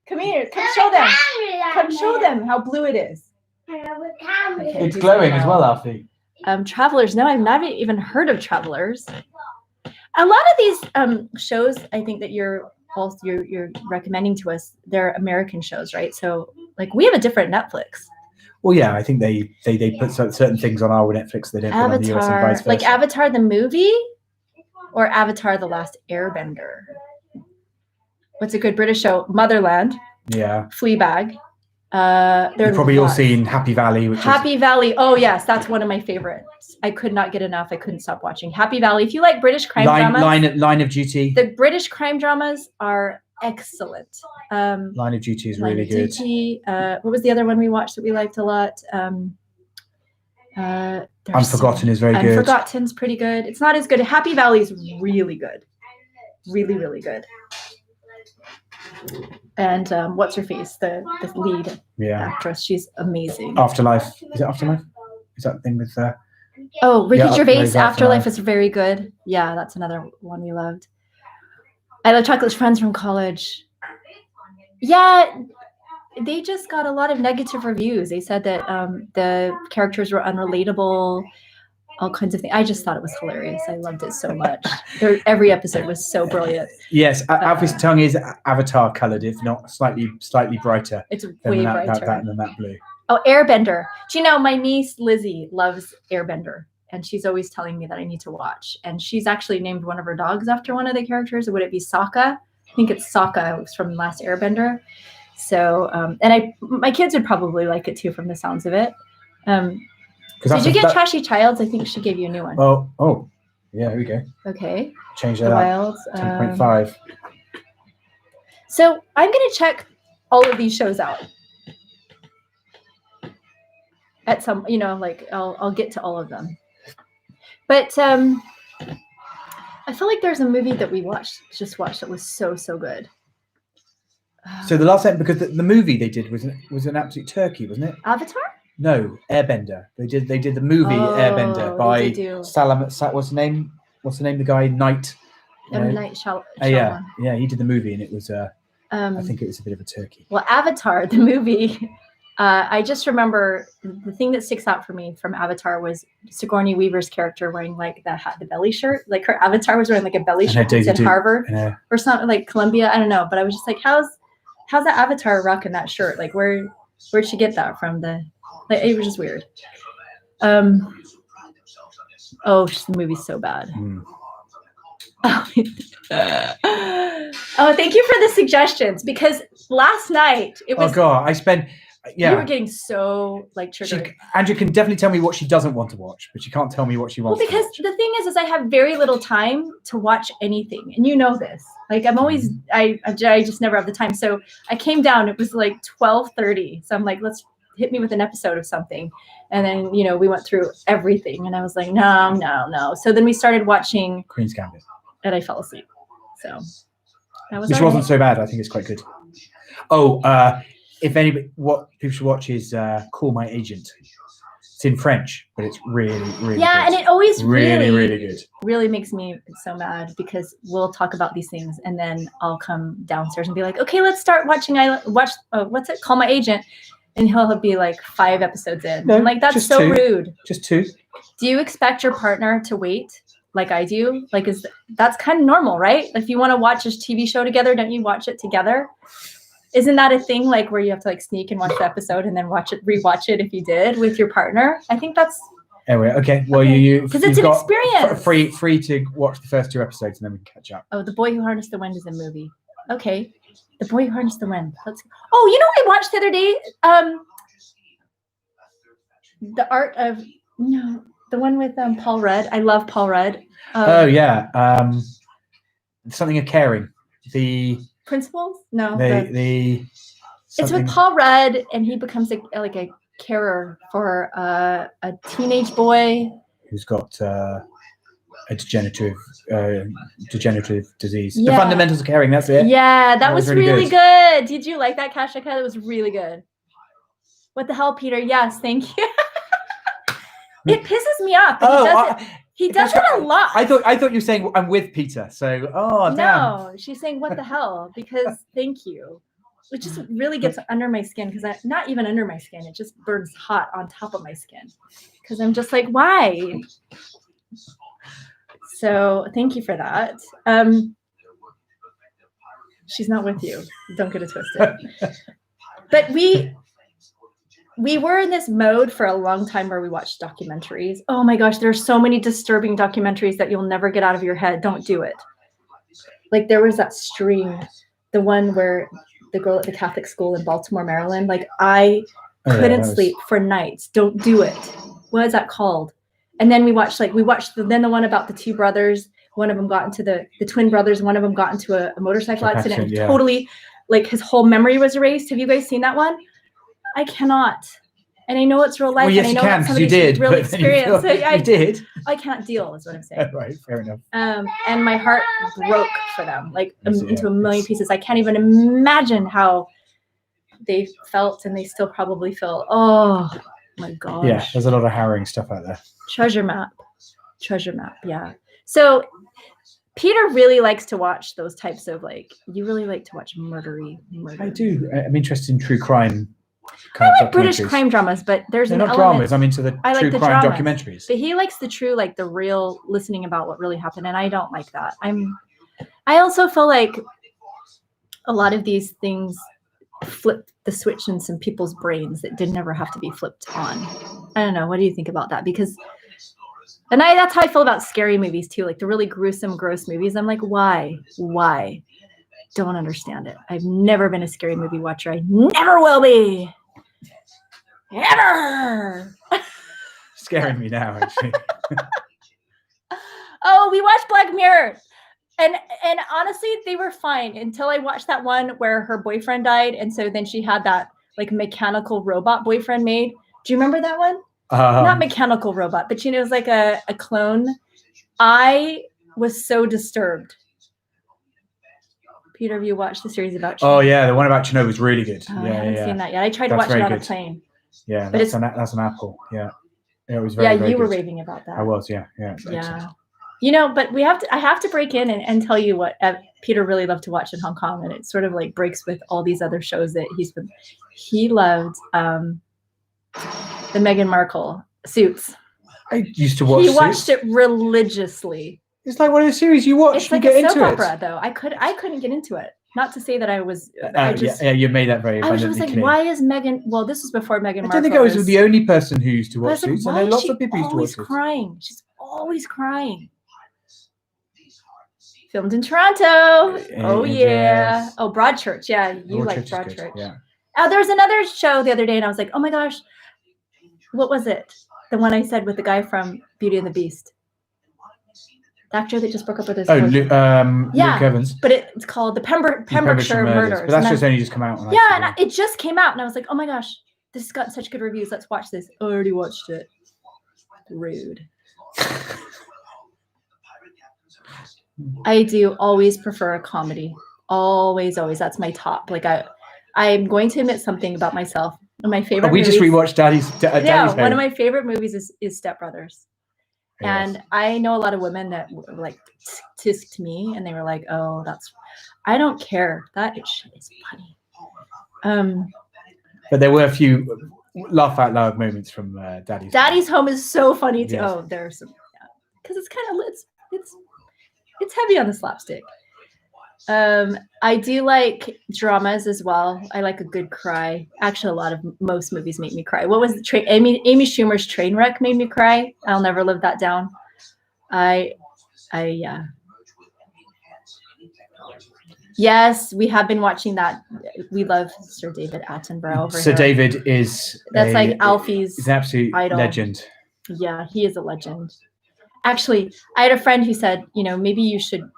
[SPEAKER 2] Come here. Come show them. Come show them how blue it is. Okay,
[SPEAKER 1] It's glowing as well, Alfie.
[SPEAKER 2] Travelers. No, I've never even heard of Travelers. A lot of these shows, I think that you're recommending to us, they're American shows, right? So like we have a different Netflix.
[SPEAKER 1] Well, yeah, I think they put certain things on our Netflix they don't put on the US and vice versa.
[SPEAKER 2] Like Avatar the movie or Avatar the Last Airbender. What's a good British show? Motherland.
[SPEAKER 1] Yeah.
[SPEAKER 2] Fleabag.
[SPEAKER 1] You've probably all seen Happy Valley.
[SPEAKER 2] Happy Valley. Oh yes, that's one of my favorites. I could not get enough. I couldn't stop watching Happy Valley. If you like British crime dramas, Line of Duty. The British crime dramas are excellent.
[SPEAKER 1] Line of Duty is really good.
[SPEAKER 2] What was the other one we watched that we liked a lot?
[SPEAKER 1] Unforgotten is very good.
[SPEAKER 2] Unforgotten's pretty good. It's not as good. Happy Valley is really good. Really, really good. And what's her face? The lead actress. She's amazing.
[SPEAKER 1] Afterlife. Is it Afterlife? Is that the thing with
[SPEAKER 2] Ricky Gervais? Afterlife is very good. Yeah, that's another one we loved. I Love Chocolate's friends from college. Yeah, they just got a lot of negative reviews. They said that the characters were unrelatable, all kinds of things. I just thought it was hilarious. I loved it so much. Every episode was so brilliant. Yes,
[SPEAKER 1] Alfie's tongue is Avatar coloured, if not slightly brighter.
[SPEAKER 2] It's way brighter
[SPEAKER 1] than that blue.
[SPEAKER 2] Oh, Airbender. Do you know my niece Lizzie loves Airbender? And she's always telling me that I need to watch. And she's actually named one of her dogs after one of the characters. Would it be Sokka? I think it's Sokka. It was from Last Airbender. So, and my kids would probably like it too from the sounds of it. Did you get Trashy Childs? I think she gave you a new one.
[SPEAKER 1] Oh, yeah, here we go.
[SPEAKER 2] Okay.
[SPEAKER 1] Change that up. 10.5.
[SPEAKER 2] So I'm going to check all of these shows out. At some, I'll get to all of them. But I feel like there's a movie that we just watched that was so good.
[SPEAKER 1] So the last time, because the movie they did was an absolute turkey, wasn't it?
[SPEAKER 2] Avatar?
[SPEAKER 1] No, Airbender. They did the movie Airbender by Salam. What's the name? What's the name of the guy? Night.
[SPEAKER 2] Night Shyamalan.
[SPEAKER 1] Yeah. He did the movie, and it was. I think it was a bit of a turkey.
[SPEAKER 2] Well, Avatar, the movie. I just remember the thing that sticks out for me from Avatar was Sigourney Weaver's character wearing like the belly shirt. Like her avatar was wearing like a belly shirt in Harvard or something, like Columbia. I don't know, but I was just like, how's that avatar rocking that shirt? Like where'd she get that from? It was just weird. The movie's so bad. Oh, thank you for the suggestions, because last night it was.
[SPEAKER 1] Oh God,
[SPEAKER 2] you were getting so triggered.
[SPEAKER 1] Andrew can definitely tell me what she doesn't want to watch, but she can't tell me what she wants.
[SPEAKER 2] Well, because the thing is I have very little time to watch anything, and you know this. Like I'm always, I just never have the time. So I came down. It was like 12:30. So I'm like, let's hit me with an episode of something, and then we went through everything, and I was like, no. So then we started watching
[SPEAKER 1] Queen's Gambit,
[SPEAKER 2] and I fell asleep. So that was.
[SPEAKER 1] Which wasn't so bad. I think it's quite good. If anybody, what people should watch is Call My Agent. It's in French, but it's really good.
[SPEAKER 2] And it always
[SPEAKER 1] really good.
[SPEAKER 2] Really makes me so mad, because we'll talk about these things, and then I'll come downstairs and be like, okay, let's start watching. What's it? Call My Agent, and he'll be like 5 episodes in. No, I'm like, that's so rude.
[SPEAKER 1] Just 2.
[SPEAKER 2] Do you expect your partner to wait like I do? Like, that's kind of normal, right? If you want to watch a TV show together, don't you watch it together? Isn't that a thing, like where you have to sneak and watch the episode and then rewatch it if you did with your partner? I think that's.
[SPEAKER 1] Anyway, okay. Well, you
[SPEAKER 2] because it's an experience.
[SPEAKER 1] Free to watch the first 2 episodes, and then we can catch up.
[SPEAKER 2] Oh, The Boy Who Harnessed the Wind is a movie. Okay, The Boy Who Harnessed the Wind. Oh, you know what I watched the other day? The one with Paul Rudd. I love Paul Rudd.
[SPEAKER 1] Something of Caring. The
[SPEAKER 2] Principles? No.
[SPEAKER 1] It's
[SPEAKER 2] with Paul Rudd, and he becomes a carer for a teenage boy
[SPEAKER 1] who's got a degenerative disease. Yeah. The Fundamentals of Caring. That's it.
[SPEAKER 2] Yeah, that was really good. Did you like that, Kashika? That was really good. What the hell, Peter? Yes, thank you. It pisses me off. He does it a lot.
[SPEAKER 1] I thought you were saying I'm with Peter. So damn.
[SPEAKER 2] No, she's saying what the hell? Because thank you. It just really gets under my skin because not even under my skin. It just burns hot on top of my skin because I'm just like, why? So thank you for that. She's not with you. Don't get it twisted. But we were in this mode for a long time where we watched documentaries. Oh my gosh, there's so many disturbing documentaries that you'll never get out of your head. Don't do it. Like there was that Stream, the one where the girl at the Catholic school in Baltimore, Maryland. Like I couldn't sleep for nights. Don't do it. What is that called? And then we watched the one about the two brothers. One of them got into the twin brothers. One of them got into a motorcycle accident. And totally, like his whole memory was erased. Have you guys seen that one? I cannot. And I know it's real life.
[SPEAKER 1] Well, yes,
[SPEAKER 2] and I
[SPEAKER 1] you
[SPEAKER 2] know
[SPEAKER 1] can, because you did.
[SPEAKER 2] Real experience. So
[SPEAKER 1] you did.
[SPEAKER 2] I can't deal, is what I'm saying.
[SPEAKER 1] Right, fair enough.
[SPEAKER 2] And my heart broke for them, like into a million pieces. I can't even imagine how they felt, and they still probably feel. Oh my gosh.
[SPEAKER 1] Yeah, there's a lot of harrowing stuff out there. Treasure map.
[SPEAKER 2] Yeah. So Peter really likes to watch those types of you really like to watch murder.
[SPEAKER 1] I do. I'm interested in true crime.
[SPEAKER 2] I like British crime dramas, but they're
[SPEAKER 1] not dramas. I'm into the true crime documentaries.
[SPEAKER 2] But he likes the true, the real listening about what really happened, and I don't like that. I also feel like a lot of these things flip the switch in some people's brains that didn't ever have to be flipped on. I don't know. What do you think about that? That's how I feel about scary movies too, like the really gruesome, gross movies. I'm like, why? Don't understand it. I've never been a scary movie watcher. I never will be. Ever.
[SPEAKER 1] Scaring me now, actually.
[SPEAKER 2] Oh, we watched Black Mirror. And honestly, they were fine until I watched that one where her boyfriend died. And so then she had that mechanical robot boyfriend made. Do you remember that one? Not mechanical robot, but it was like a clone. I was so disturbed. Peter, have you watched the series about Chernobyl?
[SPEAKER 1] Oh yeah, the one about Chernobyl was really good.
[SPEAKER 2] I haven't seen that yet. I tried to watch it on a plane.
[SPEAKER 1] Yeah, but that's an Apple. Yeah. It was
[SPEAKER 2] very, very you were raving about that.
[SPEAKER 1] I was, yeah.
[SPEAKER 2] But I have to break in and tell you what Peter really loved to watch in Hong Kong, and it sort of breaks with all these other shows that he loved. The Meghan Markle Suits.
[SPEAKER 1] I used to watch.
[SPEAKER 2] He watched it religiously.
[SPEAKER 1] It's like one of the series you watch.
[SPEAKER 2] It's like a soap opera, though. I couldn't get into it. Not to say that I was.
[SPEAKER 1] You made that very abundantly
[SPEAKER 2] I was just like,
[SPEAKER 1] clear.
[SPEAKER 2] Why is Meghan? Well, this was before Meghan Markle.
[SPEAKER 1] I don't think I was the only person who used to watch Suits.
[SPEAKER 2] Like,
[SPEAKER 1] I know lots of people used to watch Suits.
[SPEAKER 2] Crying. She's always crying. Filmed in Toronto. Oh yeah.
[SPEAKER 1] Yes.
[SPEAKER 2] Oh, Broadchurch. Yeah, you like Broadchurch.
[SPEAKER 1] Yeah.
[SPEAKER 2] There was another show the other day, and I was like, oh my gosh, what was it? The one I said with the guy from Beauty and the Beast. The actor that just broke up with his
[SPEAKER 1] Luke Evans.
[SPEAKER 2] But it's called the Pembrokeshire Murders.
[SPEAKER 1] But that's just only just come out.
[SPEAKER 2] It just came out, and I was like, oh my gosh, this has gotten such good reviews. Let's watch this. I already watched it. Rude. I do always prefer a comedy. Always. That's my top. I'm going to admit something about myself. One of my favorite movies,
[SPEAKER 1] just rewatched Daddy's
[SPEAKER 2] one of my favorite movies is Step Brothers. Yes. And I know a lot of women that tisked me, and they were like, "Oh, I don't care. That shit is funny."
[SPEAKER 1] But there were a few laugh out loud moments from Daddy's.
[SPEAKER 2] Daddy's Home is so funny too.
[SPEAKER 1] Yes.
[SPEAKER 2] Oh, there's some, because it's kind of it's heavy on the slapstick. I do like dramas as well. I like a good cry. Actually, most movies make me cry. What was the Amy Schumer's Trainwreck made me cry. I'll never live that down. Yeah. Yes, we have been watching that. We love Sir David Attenborough over here.
[SPEAKER 1] David is
[SPEAKER 2] Alfie's
[SPEAKER 1] he's an absolute
[SPEAKER 2] idol.
[SPEAKER 1] Legend.
[SPEAKER 2] Yeah, he is a legend. Actually, I had a friend who said, maybe you should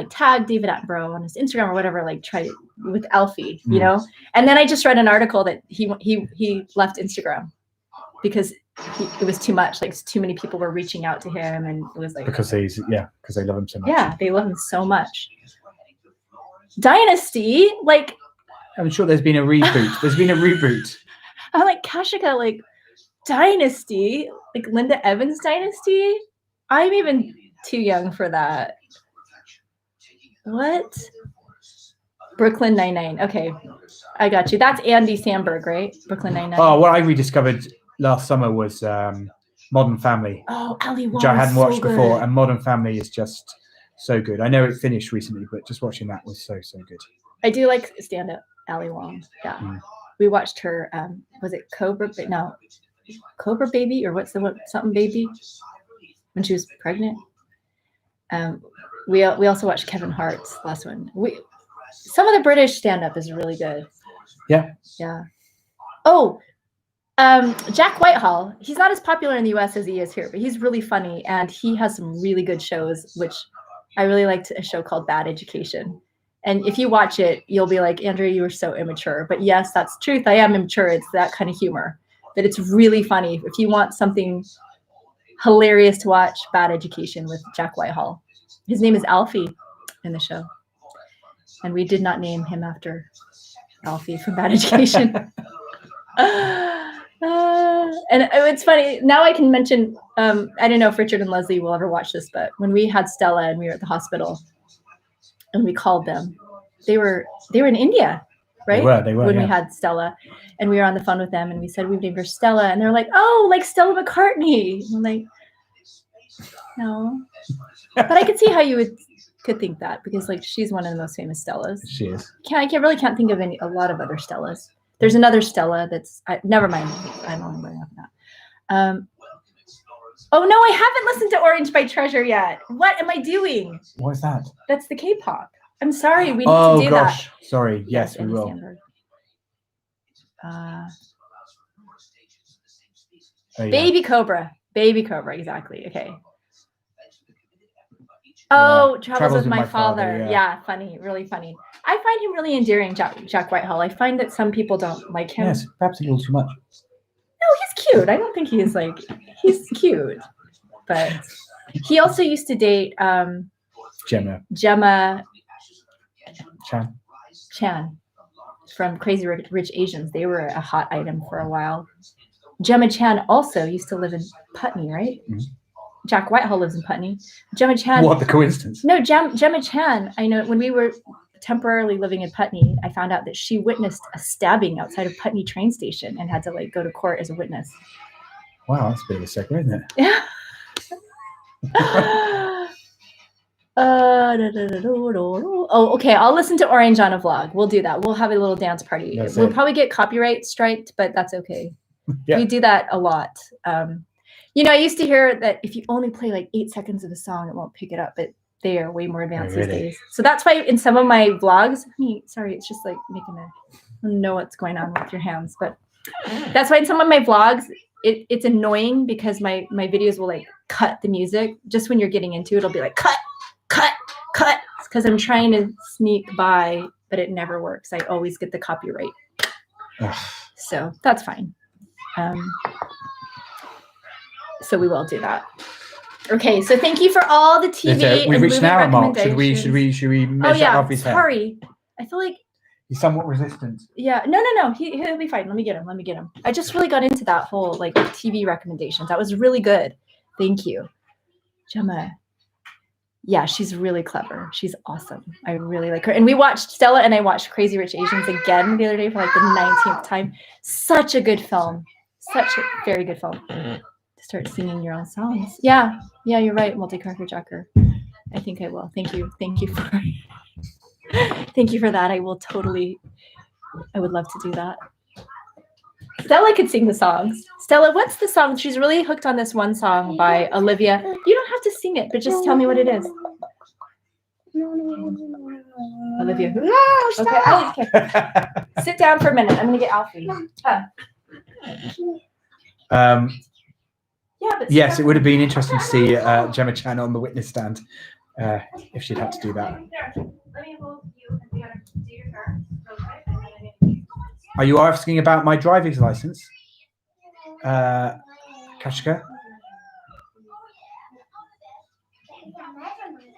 [SPEAKER 2] tag David Attenborough on his Instagram or whatever, try it with Alfie, And then I just read an article that he left Instagram because it was too much. Too many people were reaching out to him, and it was
[SPEAKER 1] because they love him so much.
[SPEAKER 2] Yeah, they love him so much. Dynasty,
[SPEAKER 1] I'm sure there's been a reboot.
[SPEAKER 2] I'm like Kashika, Dynasty, Linda Evans Dynasty. I'm even too young for that. What? Brooklyn Nine-Nine. Okay, I got you. That's Andy Samberg, right? Brooklyn Nine-Nine.
[SPEAKER 1] Oh, what I rediscovered last summer was Modern Family,
[SPEAKER 2] Oh, Ali Wong,
[SPEAKER 1] which I hadn't watched
[SPEAKER 2] so
[SPEAKER 1] before,
[SPEAKER 2] good.
[SPEAKER 1] and Modern Family is just so good. I know it finished recently, but just watching that was so good.
[SPEAKER 2] I do like stand-up Ali Wong. Yeah, we watched her. Was it Cobra? No, Cobra Baby, or what's the one? Something Baby, when she was pregnant. We also watched Kevin Hart's last one. Some of the British stand-up is really good.
[SPEAKER 1] Yeah.
[SPEAKER 2] Oh, Jack Whitehall. He's not as popular in the US as he is here, but he's really funny, and he has some really good shows, which I really liked a show called Bad Education. And if you watch it, you'll be like, Andrea, you were so immature. But yes, that's truth. I am immature. It's that kind of humor. But it's really funny. If you want something hilarious to watch, Bad Education with Jack Whitehall. His name is Alfie in the show. And we did not name him after Alfie from Bad Education. And it's funny. Now I can mention, I don't know if Richard and Leslie will ever watch this, but when we had Stella and we were at the hospital and we called them, they were in India, right?
[SPEAKER 1] They were.
[SPEAKER 2] When we had Stella and we were on the phone with them and we said, we've named her Stella. And they're like, oh, like Stella McCartney. And I'm like, no. But I could see how you could think that, because like she's one of the most famous Stellas.
[SPEAKER 1] She is.
[SPEAKER 2] I really can't think of a lot of other Stellas. There's another Stella that's never mind. I don't know about that. Oh no, I haven't listened to Orange by Treasure yet. What am I doing?
[SPEAKER 1] What is that?
[SPEAKER 2] That's the K-pop. I'm sorry, we need to do that.
[SPEAKER 1] Sorry. Yes, we will. Baby
[SPEAKER 2] Cobra. Baby Cobra, exactly. Okay. Oh, Travels with My Father. Yeah, funny, really funny. I find him really endearing, Jack Whitehall. I find that some people don't like him.
[SPEAKER 1] Yes, perhaps a little too much.
[SPEAKER 2] No, he's cute. I don't think he's cute. But he also used to date Gemma Chan from Crazy Rich Asians. They were a hot item for a while. Gemma Chan also used to live in Putney, right? Mm-hmm. Jack Whitehall lives in Putney. Gemma Chan.
[SPEAKER 1] What the coincidence?
[SPEAKER 2] No, Gemma Chan. I know when we were temporarily living in Putney, I found out that she witnessed a stabbing outside of Putney train station and had to like go to court as a witness.
[SPEAKER 1] Wow, that's a bit of a segue, isn't it?
[SPEAKER 2] Yeah. Oh, okay. I'll listen to Orange on a vlog. We'll do that. We'll have a little dance party. We'll probably get copyright striked, but that's okay. Yeah. We do that a lot. I used to hear that if you only play like 8 seconds of a song, it won't pick it up, but they are way more advanced these days. So that's why in some of my vlogs, sorry, it's just like making I don't know what's going on with your hands, but that's why in some of my vlogs, it's annoying because my videos will like cut the music. Just when you're getting into it, it'll be like, cut. It's because I'm trying to sneak by, but it never works. I always get the copyright. So that's fine. So we will do that. Okay, so thank you for all the TV.
[SPEAKER 1] We've reached an hour mark. Should we measure Alfie's hair?
[SPEAKER 2] Sorry. I feel like
[SPEAKER 1] he's somewhat resistant.
[SPEAKER 2] Yeah. No. He'll be fine. Let me get him. I just really got into that whole like TV recommendations. That was really good. Thank you. Gemma. Yeah, she's really clever. She's awesome. I really like her. And we watched Stella and I watched Crazy Rich Asians again the other day for like the 19th time. Such a good film. Such a very good film. To start singing your own songs. Yeah, you're right. Multi-cracker Jacker. I think I will. Thank you for that. I would love to do that. Stella could sing the songs. Stella, what's the song? She's really hooked on this one song by Olivia. You don't have to sing it, but just tell me what it is. Olivia.
[SPEAKER 3] No, stop.
[SPEAKER 2] Okay. Sit down for a minute. I'm going to get Alfie.
[SPEAKER 1] Yes, it would have been interesting to see Gemma Chan on the witness stand if she'd had to do that.
[SPEAKER 2] Let me hold you and do your turn.
[SPEAKER 1] Are you asking about my driving license, Kashka?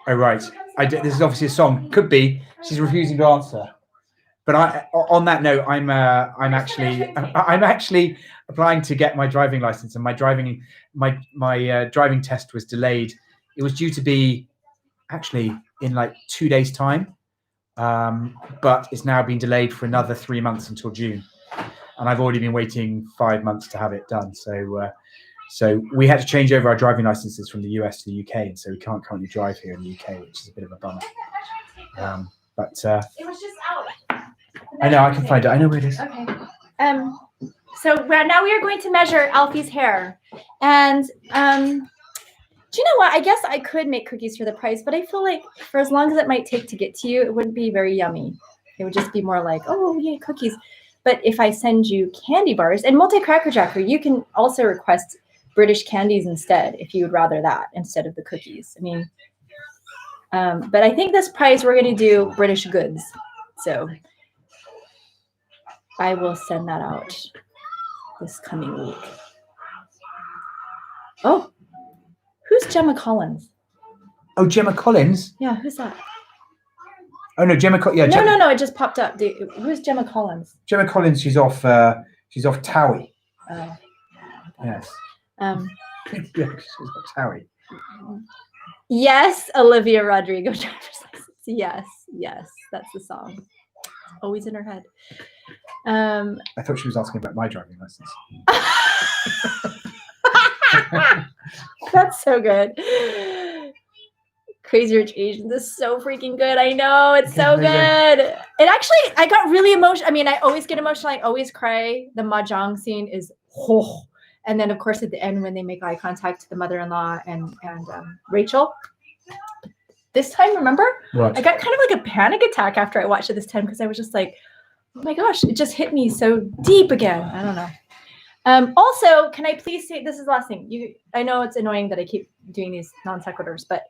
[SPEAKER 1] Oh, right. This is obviously a song. Could be. She's refusing to answer. But on that note, I'm actually applying to get my driving license, and my driving test was delayed. It was due to be actually in like 2 days' time, but it's now been delayed for another 3 months until June, and I've already been waiting 5 months to have it done. So we had to change over our driving licenses from the US to the UK, and so we can't currently drive here in the UK, which is a bit of a bummer. But
[SPEAKER 2] It was just out.
[SPEAKER 1] I know, I can find it. I know where it is.
[SPEAKER 2] Okay. So now we are going to measure Alfie's hair. And do you know what? I guess I could make cookies for the price, but I feel like for as long as it might take to get to you, it wouldn't be very yummy. It would just be more like, oh, yeah, cookies. But if I send you candy bars, and Multi-Cracker Jacker, you can also request British candies instead, if you would rather that instead of the cookies. I mean, but I think this price, we're going to do British goods. So I will send that out this coming week. Oh, who's Gemma Collins?
[SPEAKER 1] Oh, Gemma Collins?
[SPEAKER 2] Yeah, who's that?
[SPEAKER 1] Oh no, Gemma. Yeah,
[SPEAKER 2] no, it just popped up. Who's Gemma Collins?
[SPEAKER 1] Gemma Collins. She's off Towie.
[SPEAKER 2] Oh.
[SPEAKER 1] Yes. Yeah, she's off Towie.
[SPEAKER 2] Yes, Olivia Rodrigo driver's license. Yes, that's the song. Always in her head.
[SPEAKER 1] I thought she was asking about my driving license.
[SPEAKER 2] That's so good. Crazy Rich Asians is so freaking good. I know, it's so good. It actually, I got really emotional. I mean, I always get emotional. I always cry. The mahjong scene is and then of course at the end when they make eye contact to the mother-in-law and Rachel. This time, remember?
[SPEAKER 1] Right.
[SPEAKER 2] I got kind of like a panic attack after I watched it this time because I was just like, oh my gosh, it just hit me so deep again. I don't know. Also, can I please say, this is the last thing. I know it's annoying that I keep doing these non sequiturs, but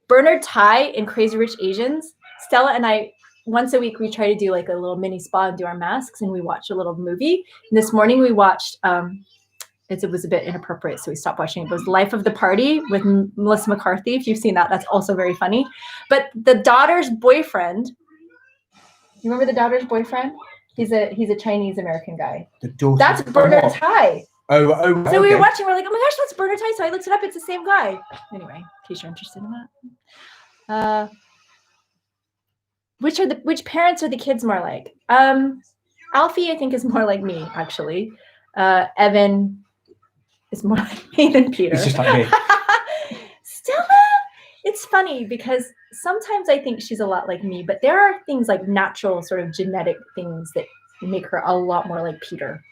[SPEAKER 2] Bernard Ty in Crazy Rich Asians, Stella and I, once a week, we try to do like a little mini spa and do our masks, and we watch a little movie. And this morning we watched, it was a bit inappropriate, so we stopped watching it. It was Life of the Party with Melissa McCarthy. If you've seen that, that's also very funny. But the daughter's boyfriend, you remember the daughter's boyfriend? He's a Chinese American guy. That's Bernard Ty.
[SPEAKER 1] Oh,
[SPEAKER 2] so we were watching. We're like, oh my gosh, that's Bernard Ty. So I looked it up. It's the same guy. Anyway, in case you're interested in that. Which parents are the kids more like? Alfie, I think, is more like me actually. Evan is more like me than Peter.
[SPEAKER 1] It's just like me.
[SPEAKER 2] Stella, it's funny because sometimes I think she's a lot like me, but there are things like natural sort of genetic things that make her a lot more like Peter.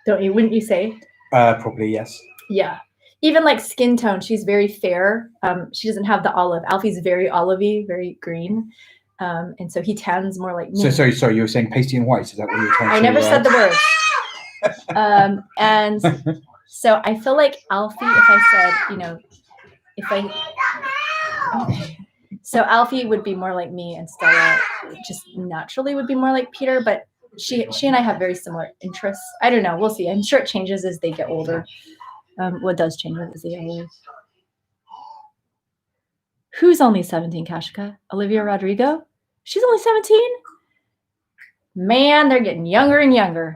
[SPEAKER 2] Don't you? Wouldn't you say?
[SPEAKER 1] Probably, yes.
[SPEAKER 2] Yeah. Even like skin tone, she's very fair. She doesn't have the olive. Alfie's very olivey, very green. And so he tans more like me.
[SPEAKER 1] So sorry, you were saying pasty and white. Is that what you were trying to say?
[SPEAKER 2] I never said the word. And so I feel like Alfie, if I said, okay. So Alfie would be more like me and Stella just naturally would be more like Peter, but she and I have very similar interests. I don't know. We'll see. I'm sure it changes as they get older. What does change as they get older? Who's only 17, Kashka? Olivia Rodrigo? She's only 17? Man, they're getting younger and younger.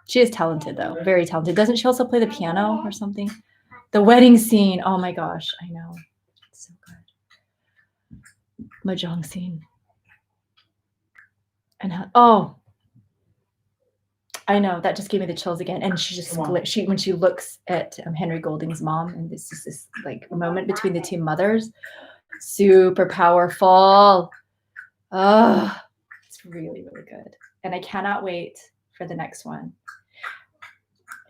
[SPEAKER 2] She is talented, though. Very talented. Doesn't she also play the piano or something? The wedding scene. Oh, my gosh. I know. It's so good. Mahjong scene. And I know. That just gave me the chills again. And she just split. When she looks at Henry Golding's mom, and this is this like moment between the two mothers. Super powerful. Oh, it's really, really good. And I cannot wait for the next one.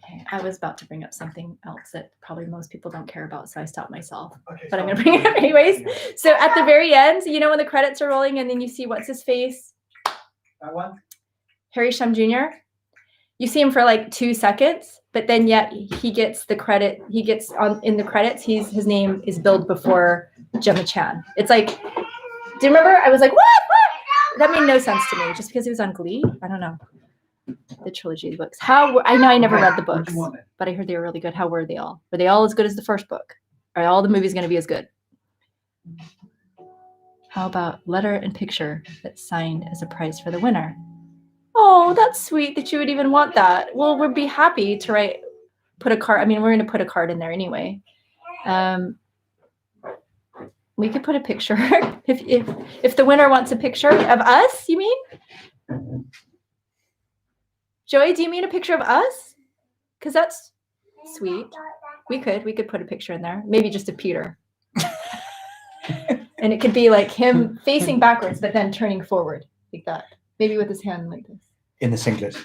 [SPEAKER 2] Okay, I was about to bring up something else that probably most people don't care about, so I stopped myself. Okay, but I'm going to bring it up anyways. So at the very end, when the credits are rolling and then you see what's his face?
[SPEAKER 1] That one?
[SPEAKER 2] Harry Shum Jr. You see him for like 2 seconds, but then yet he gets the credit. He gets in the credits. His name is billed before Gemma Chan. It's like, do you remember? I was like, what? That made no sense to me just because it was on Glee. I don't know. The trilogy books. I know I never read the books, but I heard they were really good. How were they all? Were they all as good as the first book? Are all the movies going to be as good? How about letter and picture that's signed as a prize for the winner? Oh, that's sweet that you would even want that. Well, we'd be happy to put a card. I mean, we're going to put a card in there anyway. We could put a picture if the winner wants a picture of us. You mean, Joey? Do you mean a picture of us? Because that's sweet. We could put a picture in there. Maybe just of Peter, and it could be like him facing backwards, but then turning forward like that. Maybe with his hand like this.
[SPEAKER 1] In the singlet.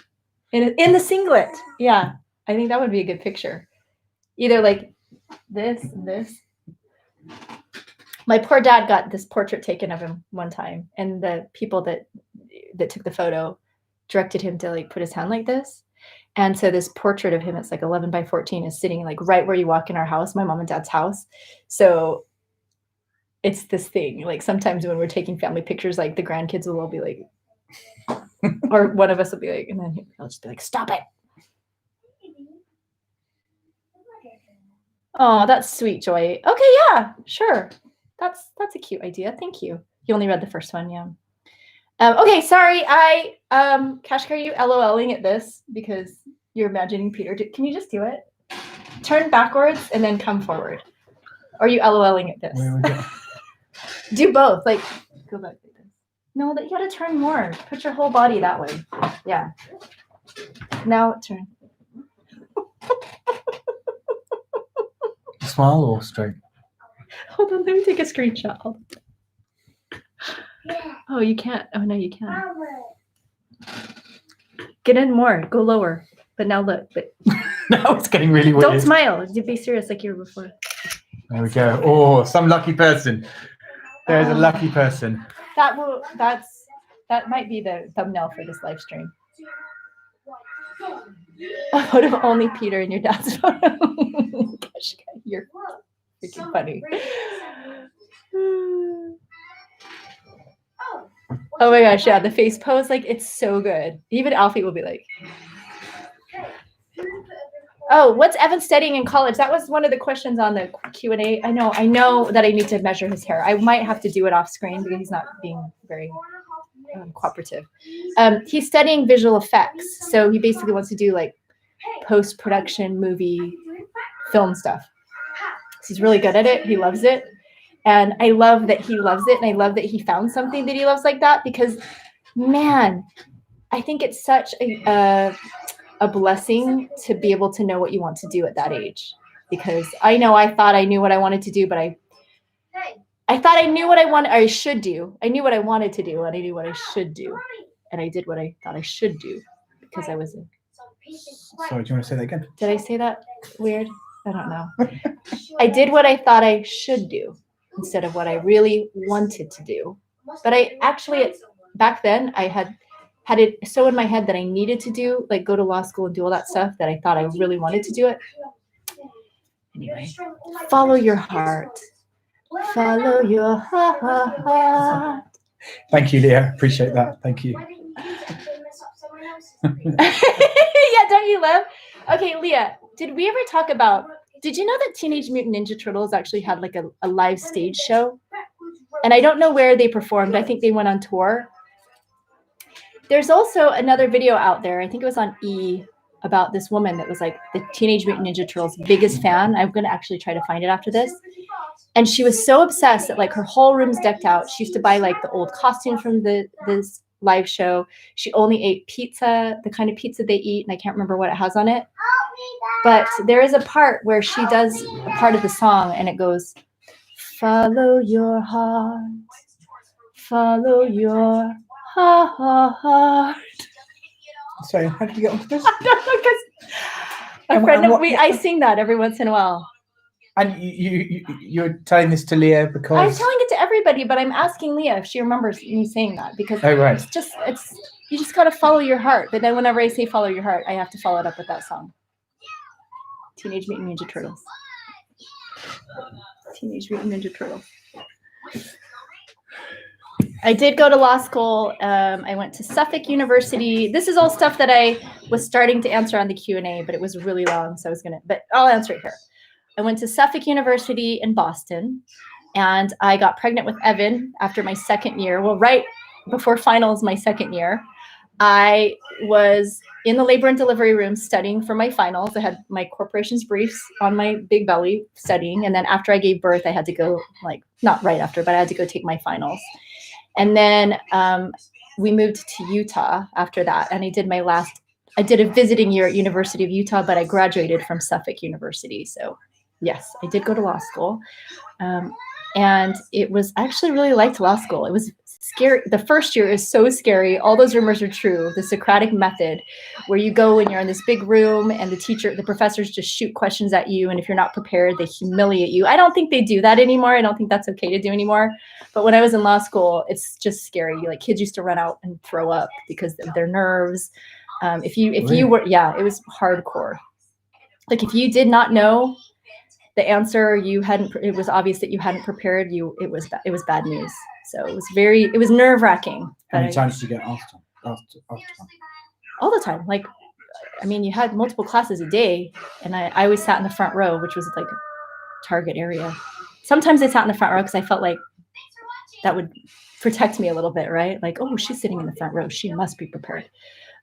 [SPEAKER 2] In the singlet. Yeah, I think that would be a good picture. Either like this and this. My poor dad got this portrait taken of him one time, and the people that took the photo directed him to like put his hand like this. And so this portrait of him, it's like 11 by 14, is sitting like right where you walk in our house, my mom and dad's house. So it's this thing. Like sometimes when we're taking family pictures, like the grandkids will all be like, or one of us will be like, and then I'll just be like, stop it. Oh, that's sweet, Joy. Okay, yeah, sure. That's a cute idea. Thank you. You only read the first one, yeah. Okay, sorry. I Kashka, are you LOLing at this because you're imagining Peter? Can you just do it? Turn backwards and then come forward. Or are you LOLing at this?
[SPEAKER 1] Where we go?
[SPEAKER 2] Do both. Like go back like this. No, that you gotta turn more. Put your whole body that way. Yeah. Now turn.
[SPEAKER 1] Smile or straight?
[SPEAKER 2] Hold on, let me take a screenshot. Oh, you can't. Oh, no, you can. Get in more. Go lower. But now look. But
[SPEAKER 1] Now it's getting really weird.
[SPEAKER 2] don't smile. Be serious like you were before.
[SPEAKER 1] There we go. Oh, some lucky person. There's a lucky person.
[SPEAKER 2] That might be the thumbnail for this live stream. A photo of only Peter and your dad's photo. Gosh, you're freaking funny. Oh my gosh, yeah, the face pose, like it's so good. Even Alfie will be like, oh, what's Evan studying in college? That was one of the questions on the Q&A. I know that I need to measure his hair. I might have to do it off screen because he's not being very cooperative. He's studying visual effects. So he basically wants to do like post-production movie film stuff. So he's really good at it. He loves it. And I love that he loves it. And I love that he found something that he loves like that because, man, I think it's such a blessing to be able to know what you want to do at that age. Because I thought I knew what I wanted to do, but I thought I knew what I should do. I knew what I wanted to do, and I knew what I should do. And I did what I thought I should do because I was in.
[SPEAKER 1] Sorry, do you want to say that again?
[SPEAKER 2] Did I say that weird? I don't know. I did what I thought I should do instead of what I really wanted to do. But I actually, back then, I had it so in my head that I needed to do, like go to law school and do all that stuff that I thought I really wanted to do it. Anyway, follow your heart. Follow your heart.
[SPEAKER 1] Thank you, Leah. Appreciate that. Thank you.
[SPEAKER 2] Yeah, don't you love? Okay, Leah, did we ever talk about, did you know that Teenage Mutant Ninja Turtles actually had like a live stage show? And I don't know where they performed. I think they went on tour. There's also another video out there. I think it was on E! About this woman that was like the Teenage Mutant Ninja Turtles' biggest fan. I'm going to actually try to find it after this. And she was so obsessed that like her whole room's decked out. She used to buy like the old costumes from this live show. She only ate pizza, the kind of pizza they eat, and I can't remember what it has on it. But there is a part where she does a part of the song, and it goes, "Follow your heart, follow your heart."
[SPEAKER 1] Sorry, how did you get onto this?
[SPEAKER 2] I don't know, because I sing that every once in a while.
[SPEAKER 1] And you're telling this to Leah because
[SPEAKER 2] I'm telling it to everybody, but I'm asking Leah if she remembers me saying that because
[SPEAKER 1] right.
[SPEAKER 2] You just gotta follow your heart. But then whenever I say follow your heart, I have to follow it up with that song. Teenage Mutant Ninja Turtles. Teenage Mutant Ninja Turtles. I did go to law school. I went to Suffolk University. This is all stuff that I was starting to answer on the Q&A, but it was really long, so but I'll answer it here. I went to Suffolk University in Boston, and I got pregnant with Evan after my second year. Well, right before finals, my second year. I was in the labor and delivery room studying for my finals. I had my corporation's briefs on my big belly studying. And then after I gave birth, I had to go, like, not right after, but I had to go take my finals. And then we moved to Utah after that. And I did a visiting year at University of Utah, but I graduated from Suffolk University. So yes, I did go to law school. And it was, I actually really liked law school. It was scary. The first year is so scary. All those rumors are true. The Socratic method, where you go and you're in this big room and the professors just shoot questions at you. And if you're not prepared, they humiliate you. I don't think they do that anymore. I don't think that's okay to do anymore. But when I was in law school, it's just scary. Like, kids used to run out and throw up because of their nerves. If you were, yeah, it was hardcore. Like, if you did not know the answer, it was obvious that you hadn't prepared, it was bad news. So it was nerve-wracking.
[SPEAKER 1] How many times did you get asked?
[SPEAKER 2] All the time. Like, I mean, you had multiple classes a day, and I always sat in the front row, which was like target area. Sometimes I sat in the front row because I felt like that would protect me a little bit, right? Like, oh, she's sitting in the front row, she must be prepared.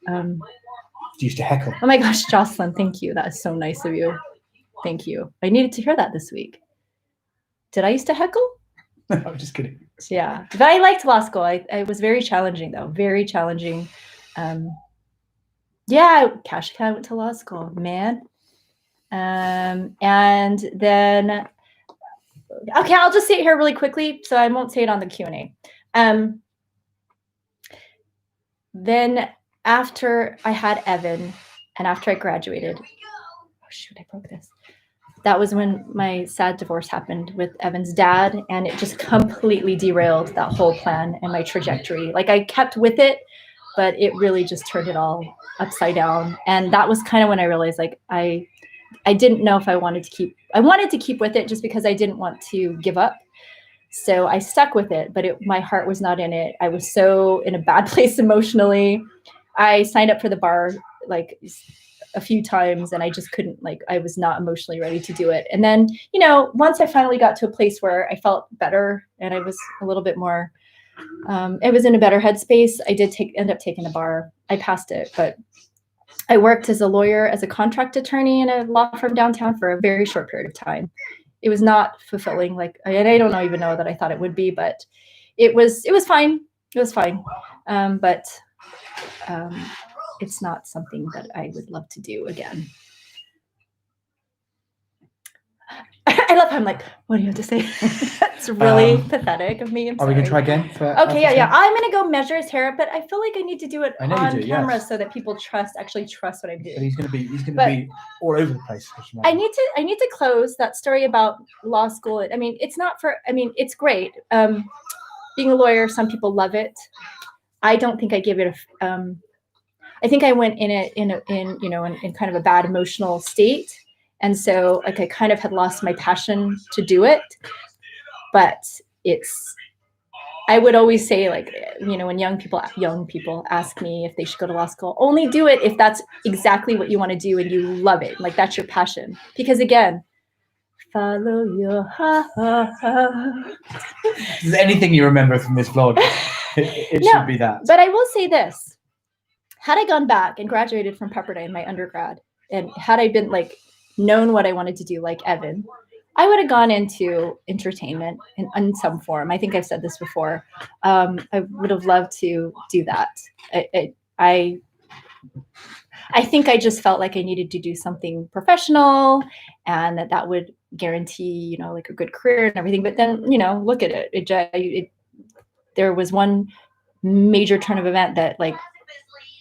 [SPEAKER 1] You used to heckle.
[SPEAKER 2] Oh my gosh, Jocelyn, thank you. That is so nice of you. Thank you. I needed to hear that this week. Did I used to heckle?
[SPEAKER 1] No, I'm just kidding.
[SPEAKER 2] Yeah, but I liked law school. It was very challenging, though. Very challenging. Yeah, Cash Cow went to law school, man. And then, okay, I'll just say it here really quickly, so I won't say it on the Q&A. Then after I had Evan, and after I graduated, oh shoot, I broke this. That was when my sad divorce happened with Evan's dad, and it just completely derailed that whole plan and my trajectory. Like, I kept with it, but it really just turned it all upside down. And that was kind of when I realized, like, I didn't know if I wanted to keep with it, just because I didn't want to give up. So I stuck with it, but my heart was not in it. I was so in a bad place emotionally. I signed up for the bar like a few times, and I just couldn't, like, I was not emotionally ready to do it. And then, once I finally got to a place where I felt better and I was a little bit more, I was in a better headspace, I did end up taking the bar. I passed it, but I worked as a lawyer, as a contract attorney in a law firm downtown for a very short period of time. It was not fulfilling, and I don't even know that I thought it would be, but it was fine. It was fine. But it's not something that I would love to do again. I love how I'm like, what do you have to say? It's really pathetic of me.
[SPEAKER 1] Are we going to try again?
[SPEAKER 2] Okay, yeah. I'm going to go measure his hair, but I feel like I need to do it on camera,
[SPEAKER 1] yes.
[SPEAKER 2] so that people actually trust what I'm doing.
[SPEAKER 1] But he's going to be all over the place.
[SPEAKER 2] I need to close that story about law school. I mean, it's great. Being a lawyer, some people love it. I don't think I give it I think I went in kind of a bad emotional state. And so, like, I kind of had lost my passion to do it. But I would always say, like, when young people ask me if they should go to law school, only do it if that's exactly what you want to do and you love it. Like, that's your passion. Because again, follow your heart.
[SPEAKER 1] If there's anything you remember from this vlog, it should be that.
[SPEAKER 2] But I will say this. Had I gone back and graduated from Pepperdine, my undergrad, and had I been, like, known what I wanted to do, like Evan, I would have gone into entertainment in some form. I think I've said this before. I would have loved to do that. I think I just felt like I needed to do something professional, and that would guarantee, like, a good career and everything. But then, look at it. There was one major turn of event that, like,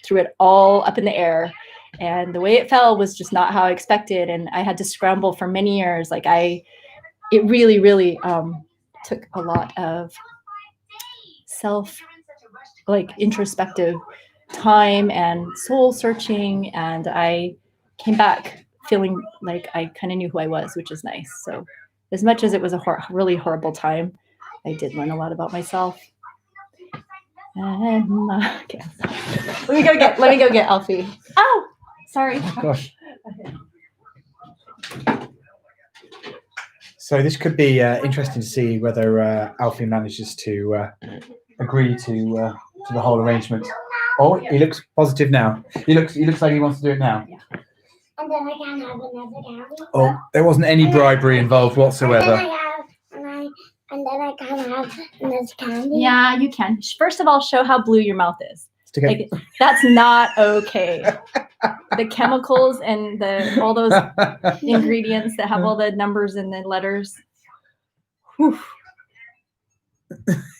[SPEAKER 2] threw it all up in the air. And the way it fell was just not how I expected. And I had to scramble for many years. Like, it really, really took a lot of introspective time and soul searching. And I came back feeling like I kind of knew who I was, which is nice. So as much as it was a really horrible time, I did learn a lot about myself. And okay. Let me go get Alfie. Oh, sorry.
[SPEAKER 1] Oh, gosh. So this could be interesting to see whether Alfie manages to agree to the whole arrangement. Oh, he looks positive now. He looks like he wants to do it now.
[SPEAKER 3] And then I can have another candy.
[SPEAKER 1] Oh, there wasn't any bribery involved whatsoever.
[SPEAKER 3] And then I can have another candy.
[SPEAKER 2] Yeah, you can. First of all, show how blue your mouth is.
[SPEAKER 1] Okay.
[SPEAKER 2] Like, that's not okay. The chemicals and all those ingredients that have all the numbers and the letters. Whew.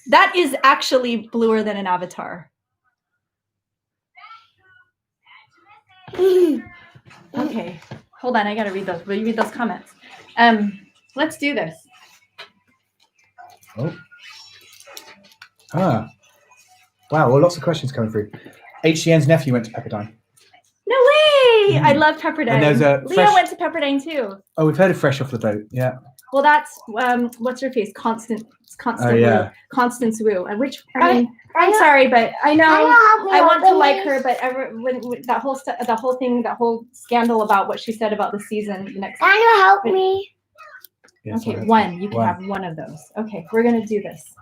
[SPEAKER 2] That is actually bluer than an avatar. Okay, hold on. I gotta read those. Will you read those comments? Let's do this.
[SPEAKER 1] Oh. Ah. Wow. Well, lots of questions coming through. HCN's nephew went to Pepperdine.
[SPEAKER 2] No way! I love Pepperdine.
[SPEAKER 1] And there's a
[SPEAKER 2] Leo went to Pepperdine too.
[SPEAKER 1] Oh, we've heard of Fresh Off the Boat. Yeah.
[SPEAKER 2] Well, that's what's her face? Constance
[SPEAKER 1] Oh, yeah.
[SPEAKER 2] Wu. Constance Wu. And I'm sorry, but I know I want to like her, but when that whole scandal about what she said about the season next.
[SPEAKER 3] Can you help me?
[SPEAKER 1] Yes,
[SPEAKER 2] Okay, one. You can have one of those. Okay, we're gonna do this.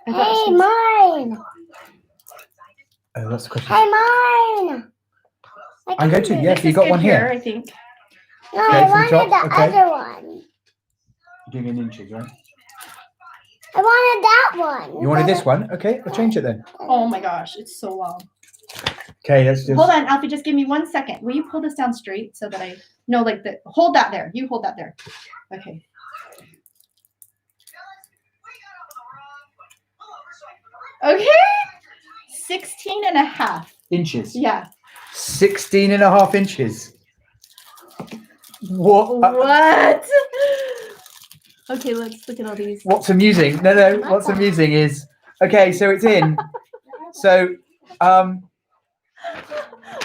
[SPEAKER 3] Hey, mine.
[SPEAKER 1] Oh, that's a question.
[SPEAKER 3] Hey, mine.
[SPEAKER 1] I'm going to. Yes, you got one here.
[SPEAKER 2] I think.
[SPEAKER 3] No,
[SPEAKER 1] Okay,
[SPEAKER 3] I
[SPEAKER 1] from
[SPEAKER 3] wanted
[SPEAKER 1] top,
[SPEAKER 3] the
[SPEAKER 1] okay.
[SPEAKER 3] other one.
[SPEAKER 1] You're doing in inches, right?
[SPEAKER 3] I wanted that one.
[SPEAKER 1] You wanted this one? Okay, I'll change it then.
[SPEAKER 2] Oh my gosh, it's so long.
[SPEAKER 1] Okay, let's just.
[SPEAKER 2] Hold on, Alfie. Just give me 1 second. Will you pull this down straight so that hold that there. You hold that there. Okay. Okay. 16 and a half.
[SPEAKER 1] Inches.
[SPEAKER 2] Yeah.
[SPEAKER 1] 16 and a half inches. What?
[SPEAKER 2] What? Okay, let's look at all these.
[SPEAKER 1] What's amusing? No. What's amusing is okay. So it's in. So,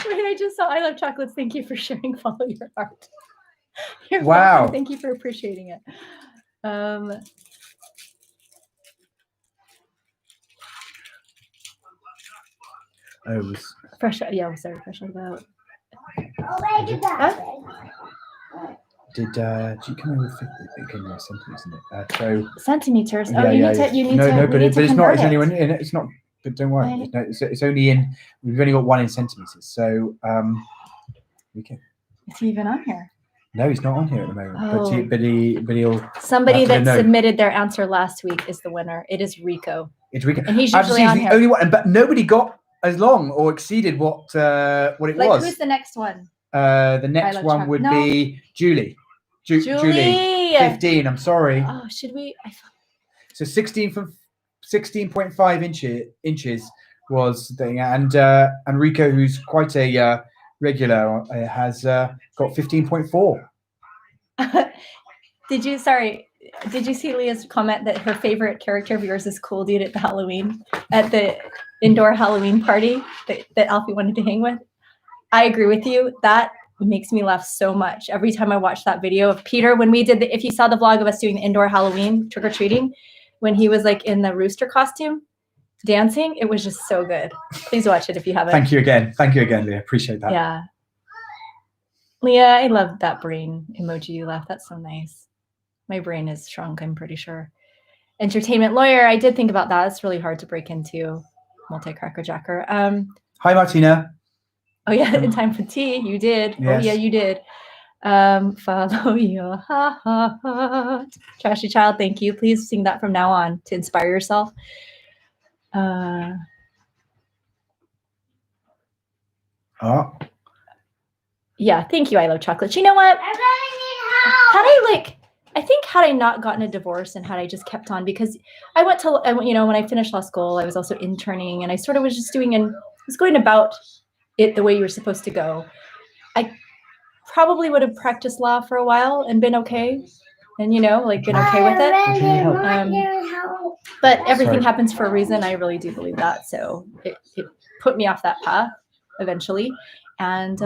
[SPEAKER 2] Wait, I just saw I Love Chocolates. Thank you for sharing. Follow your heart. You're
[SPEAKER 1] Wow.
[SPEAKER 2] welcome. Thank you for appreciating it.
[SPEAKER 1] Oh, it was.
[SPEAKER 2] Fresh. Yeah, sorry. Fresh about.
[SPEAKER 3] Oh, wait, you got it.
[SPEAKER 1] Did you come in with 50? Okay, no, centimeters, isn't it? So
[SPEAKER 2] Centimeters.
[SPEAKER 1] yeah,
[SPEAKER 2] Oh, you
[SPEAKER 1] yeah,
[SPEAKER 2] need
[SPEAKER 1] yeah.
[SPEAKER 2] to. You need
[SPEAKER 1] no,
[SPEAKER 2] to.
[SPEAKER 1] no, but
[SPEAKER 2] we need
[SPEAKER 1] it's
[SPEAKER 2] to
[SPEAKER 1] not. It's
[SPEAKER 2] convert
[SPEAKER 1] only
[SPEAKER 2] it.
[SPEAKER 1] in. It's not. But don't worry.
[SPEAKER 2] Right.
[SPEAKER 1] No, it's only in. We've only got one in centimeters. So we can.
[SPEAKER 2] Is he even on here?
[SPEAKER 1] No, he's not on here at the moment.
[SPEAKER 2] Oh.
[SPEAKER 1] But he'll.
[SPEAKER 2] Somebody that
[SPEAKER 1] no.
[SPEAKER 2] submitted their answer last week is the winner. It is Rico.
[SPEAKER 1] It's Rico.
[SPEAKER 2] And he's usually on
[SPEAKER 1] the
[SPEAKER 2] here.
[SPEAKER 1] only one, but nobody got as long or exceeded what it
[SPEAKER 2] Like,
[SPEAKER 1] was.
[SPEAKER 2] who's the next one?
[SPEAKER 1] The next one would be Julie. Julie. 15. I'm sorry.
[SPEAKER 2] Oh, should we?
[SPEAKER 1] So 16.5 inches was the thing, and Rico, who's quite a regular, has got 15.4.
[SPEAKER 2] Did you see Leah's comment that her favorite character of yours is Cool Dude at the indoor Halloween party that Alfie wanted to hang with? I agree with you. That makes me laugh so much every time I watch that video of Peter when we did if you saw the vlog of us doing the indoor Halloween trick-or-treating when he was like in the rooster costume dancing, it was just so good. Please watch it if you haven't.
[SPEAKER 1] Thank you again, Leah. Appreciate that.
[SPEAKER 2] Yeah, Leah, I love that brain emoji you left. That's so nice. My brain is shrunk, I'm pretty sure. Entertainment lawyer, I did think about that. It's really hard to break into multi-cracker jacker.
[SPEAKER 1] Hi, Martina.
[SPEAKER 2] Oh yeah, in time for tea, you did.
[SPEAKER 1] Yes.
[SPEAKER 2] Oh yeah, you did. Follow your heart. Trashy Child, thank you. Please sing that from now on to inspire yourself. Yeah, thank you. I love chocolates. You know what?
[SPEAKER 3] I really need help.
[SPEAKER 2] Had I not gotten a divorce and had I just kept on, because I went to, when I finished law school, I was also interning and I sort of was just was going about it the way you were supposed to go. I probably would have practiced law for a while and been okay and, been okay with it. But everything happens for a reason. I really do believe that. So it put me off that path eventually. And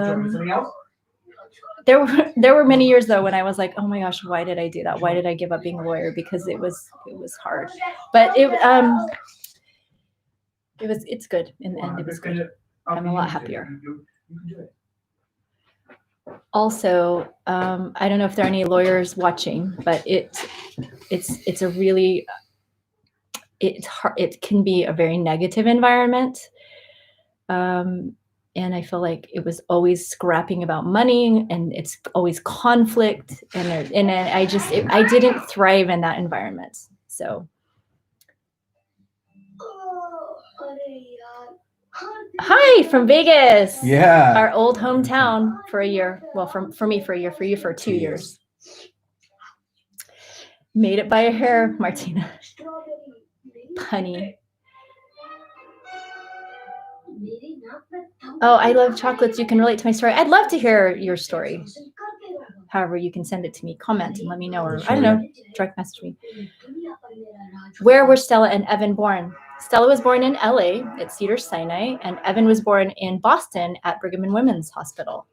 [SPEAKER 2] there were many years though when I was like, oh my gosh, why did I do that? Why did I give up being a lawyer? Because it was hard. But it's good. In the end, it was good. I'm a lot happier. Also, I don't know if there are any lawyers watching, but it's a really it's hard. It can be a very negative environment. And I feel like it was always scrapping about money, and it's always conflict. And I didn't thrive in that environment. So, hi from Vegas.
[SPEAKER 1] Yeah.
[SPEAKER 2] Our old hometown for a year. Well, for me for a year, for you for 2 years. Made it by a hair, Martina. Punny. Oh, I love chocolates. You can relate to my story. I'd love to hear your story. However, you can send it to me, comment, and let me know, or I don't know, direct message me. Where were Stella and Evan born? Stella was born in LA at Cedars-Sinai, and Evan was born in Boston at Brigham and Women's Hospital.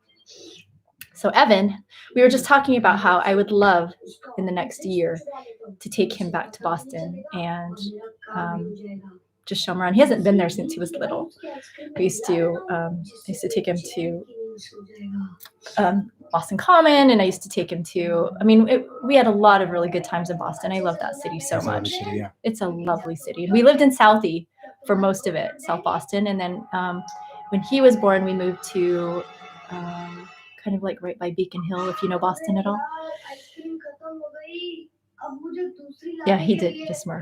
[SPEAKER 2] So Evan, we were just talking about how I would love in the next year to take him back to Boston and just show him around. He hasn't been there since he was little. I used to take him to Boston Common, and I used to take him to, we had a lot of really good times in Boston. I love that city so much.
[SPEAKER 1] City, yeah.
[SPEAKER 2] It's a lovely city. We lived in Southie for most of it, South Boston. And then when he was born, we moved to kind of like right by Beacon Hill, if you know Boston at all. Yeah, he did just more.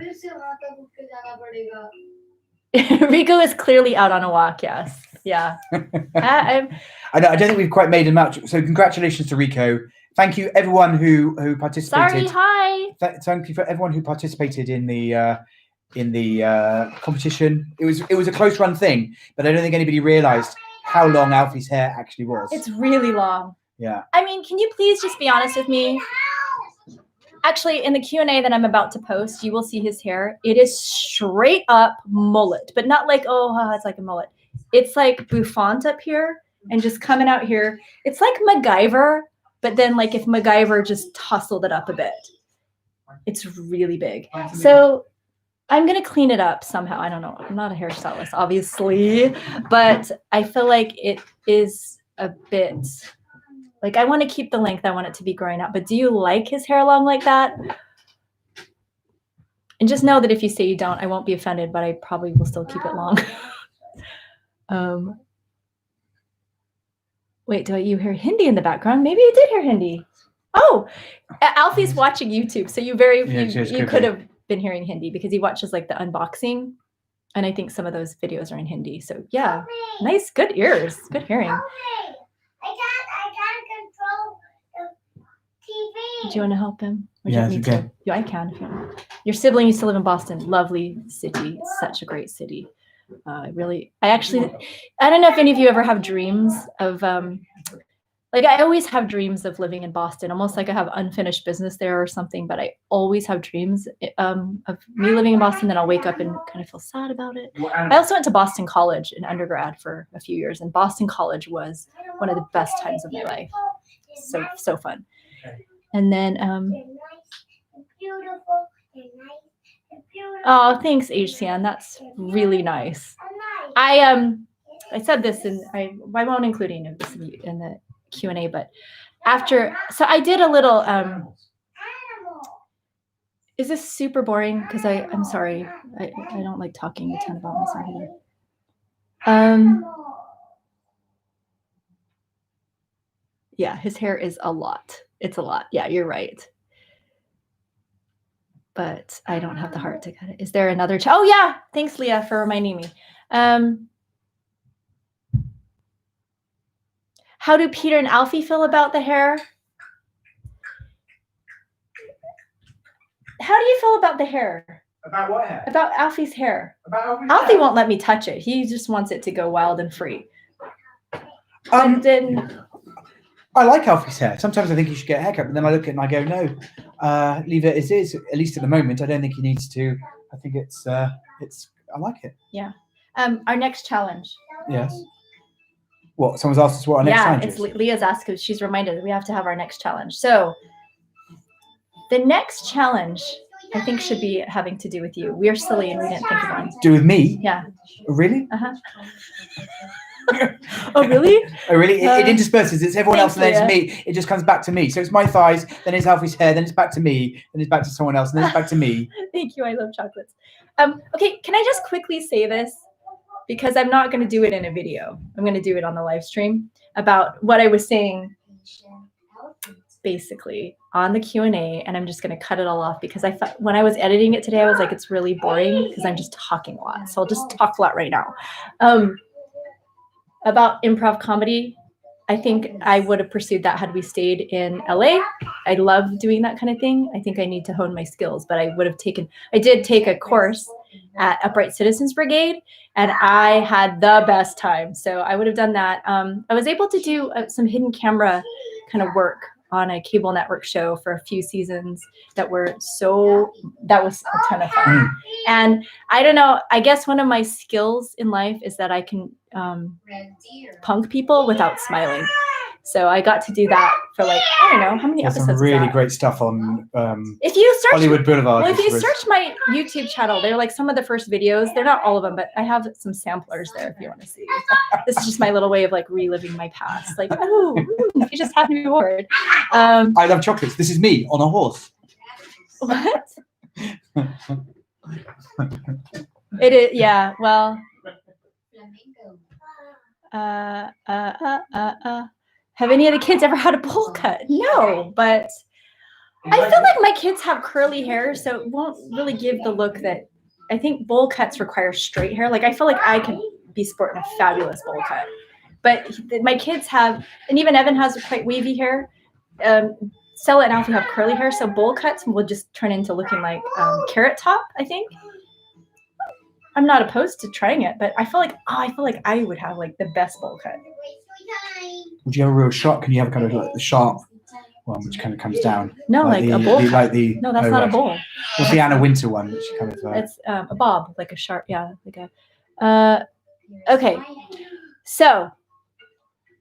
[SPEAKER 2] Rico is clearly out on a walk. Yes. Yeah.
[SPEAKER 1] I don't think we've quite made him out. So congratulations to Rico. Thank you everyone who participated.
[SPEAKER 2] Sorry, hi.
[SPEAKER 1] Thank you for everyone who participated in the competition. It was a close run thing, but I don't think anybody realized how long Alfie's hair actually was.
[SPEAKER 2] It's really long.
[SPEAKER 1] Yeah.
[SPEAKER 2] Can you please just be honest with me? Actually, in the Q&A that I'm about to post, you will see his hair. It is straight up mullet, but not like, it's like a mullet. It's like bouffant up here and just coming out here. It's like MacGyver, but then like if MacGyver just tousled it up a bit. It's really big. So I'm going to clean it up somehow. I don't know. I'm not a hairstylist, obviously, but I feel like it is a bit... Like, I want to keep the length. I want it to be growing out. But do you like his hair long like that? And just know that if you say you don't, I won't be offended, but I probably will still keep it long. Wait, you hear Hindi in the background? Maybe you did hear Hindi. Oh, Alfie's watching YouTube. So you could have been hearing Hindi because he watches like the unboxing. And I think some of those videos are in Hindi. So yeah, nice, good ears, good hearing.
[SPEAKER 3] I can't control the TV.
[SPEAKER 2] Do you want to help him?
[SPEAKER 1] Yeah, you can.
[SPEAKER 2] Yeah, I can. If you want. Your sibling used to live in Boston. Lovely city. Such a great city. I don't know if any of you ever have dreams of, I always have dreams of living in Boston, almost like I have unfinished business there or something, but I always have dreams of me living in Boston, then I'll wake up and kind of feel sad about it. I also went to Boston College in undergrad for a few years, and Boston College was one of the best times of my life. So fun. And then, oh, thanks, HCN. That's really nice. I said this, and I won't include any of this in the Q&A, but so I did a little, is this super boring? Because I'm sorry. I don't like talking a ton about myself either. Yeah, his hair is a lot. It's a lot. Yeah, you're right. But I don't have the heart to cut it. Is there another? Oh yeah, thanks Leah for reminding me. How do Peter and Alfie feel about the hair? How do you feel about the hair?
[SPEAKER 1] About what hair?
[SPEAKER 2] About Alfie's hair.
[SPEAKER 1] About
[SPEAKER 2] Alfie won't let me touch it. He just wants it to go wild and free. And then
[SPEAKER 1] I like Alfie's hair. Sometimes I think he should get a haircut, but then I look at it and I go, no, leave it as is. At least at the moment, I don't think he needs to. I think I like it.
[SPEAKER 2] Yeah. Our next challenge.
[SPEAKER 1] Yes. What? Someone's asked us what our next challenge is?
[SPEAKER 2] It's Leah's asked because she's reminded that we have to have our next challenge. So the next challenge I think should be having to do with you. We are silly and we didn't think of one.
[SPEAKER 1] Do with me?
[SPEAKER 2] Yeah.
[SPEAKER 1] Really?
[SPEAKER 2] Uh-huh. Oh, really?
[SPEAKER 1] Oh, really? It intersperses. It's everyone else, and then it's
[SPEAKER 2] Thanks,
[SPEAKER 1] me. It just comes back to me. So it's my thighs, then it's Alfie's hair, then it's back to me, then it's back to someone else, and then it's back to me.
[SPEAKER 2] Thank you. I love chocolates. Okay, can I just quickly say this? Because I'm not going to do it in a video. I'm going to do it on the live stream about what I was saying basically on the Q&A, and I'm just going to cut it all off because I thought when I was editing it today, I was like, it's really boring because I'm just talking a lot. So I'll just talk a lot right now. About improv comedy, I think I would have pursued that had we stayed in LA. I love doing that kind of thing. I think I need to hone my skills, but I did take a course at Upright Citizens Brigade, and I had the best time. So I would have done that. I was able to do some hidden camera kind of work on a cable network show for a few seasons that was a ton of fun. And I don't know, I guess one of my skills in life is that I can punk people without smiling. So I got to do that for like, I don't know, how many episodes?
[SPEAKER 1] Some really great stuff on
[SPEAKER 2] if you search
[SPEAKER 1] Hollywood Boulevard.
[SPEAKER 2] Well, if you search my YouTube channel, they're like some of the first videos. They're not all of them, but I have some samplers there if you want to see. This is just my little way of like reliving my past. Like, oh, you just have me bored.
[SPEAKER 1] I love chocolates. This is me on a horse.
[SPEAKER 2] What? It is, yeah, well. Have any of the kids ever had a bowl cut? No, but I feel like my kids have curly hair, so it won't really give the look that I think bowl cuts require straight hair. Like I feel like I could be sporting a fabulous bowl cut, but my kids have, and even Evan has quite wavy hair. Stella and Alfie have curly hair, so bowl cuts will just turn into looking like Carrot Top, I think. I'm not opposed to trying it, but I feel like I would have like the best bowl cut.
[SPEAKER 1] Would you have a real sharp? Can you have kind of like the sharp one, which kind of comes down?
[SPEAKER 2] No, like a bowl cut. No, that's not a bowl.
[SPEAKER 1] What's the Anna Wintour one, which kind of?
[SPEAKER 2] It's a bob, like a sharp, yeah, like a. Okay, so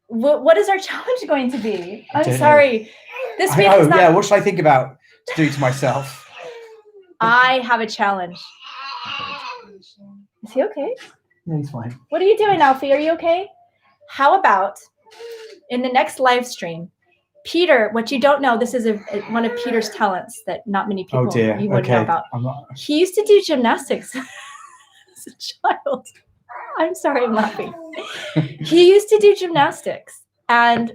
[SPEAKER 2] what is our challenge going to be? I'm sorry. This week is not.
[SPEAKER 1] Yeah, what should I think about to do to myself?
[SPEAKER 2] I have a challenge. Is he okay?
[SPEAKER 1] Yeah, he's fine.
[SPEAKER 2] What are you doing, Alfie? Are you okay? How about in the next live stream, Peter, what you don't know, this is one of Peter's talents that not many people you wouldn't know about. He used to do gymnastics as a child. I'm sorry, I'm laughing. He used to do gymnastics, and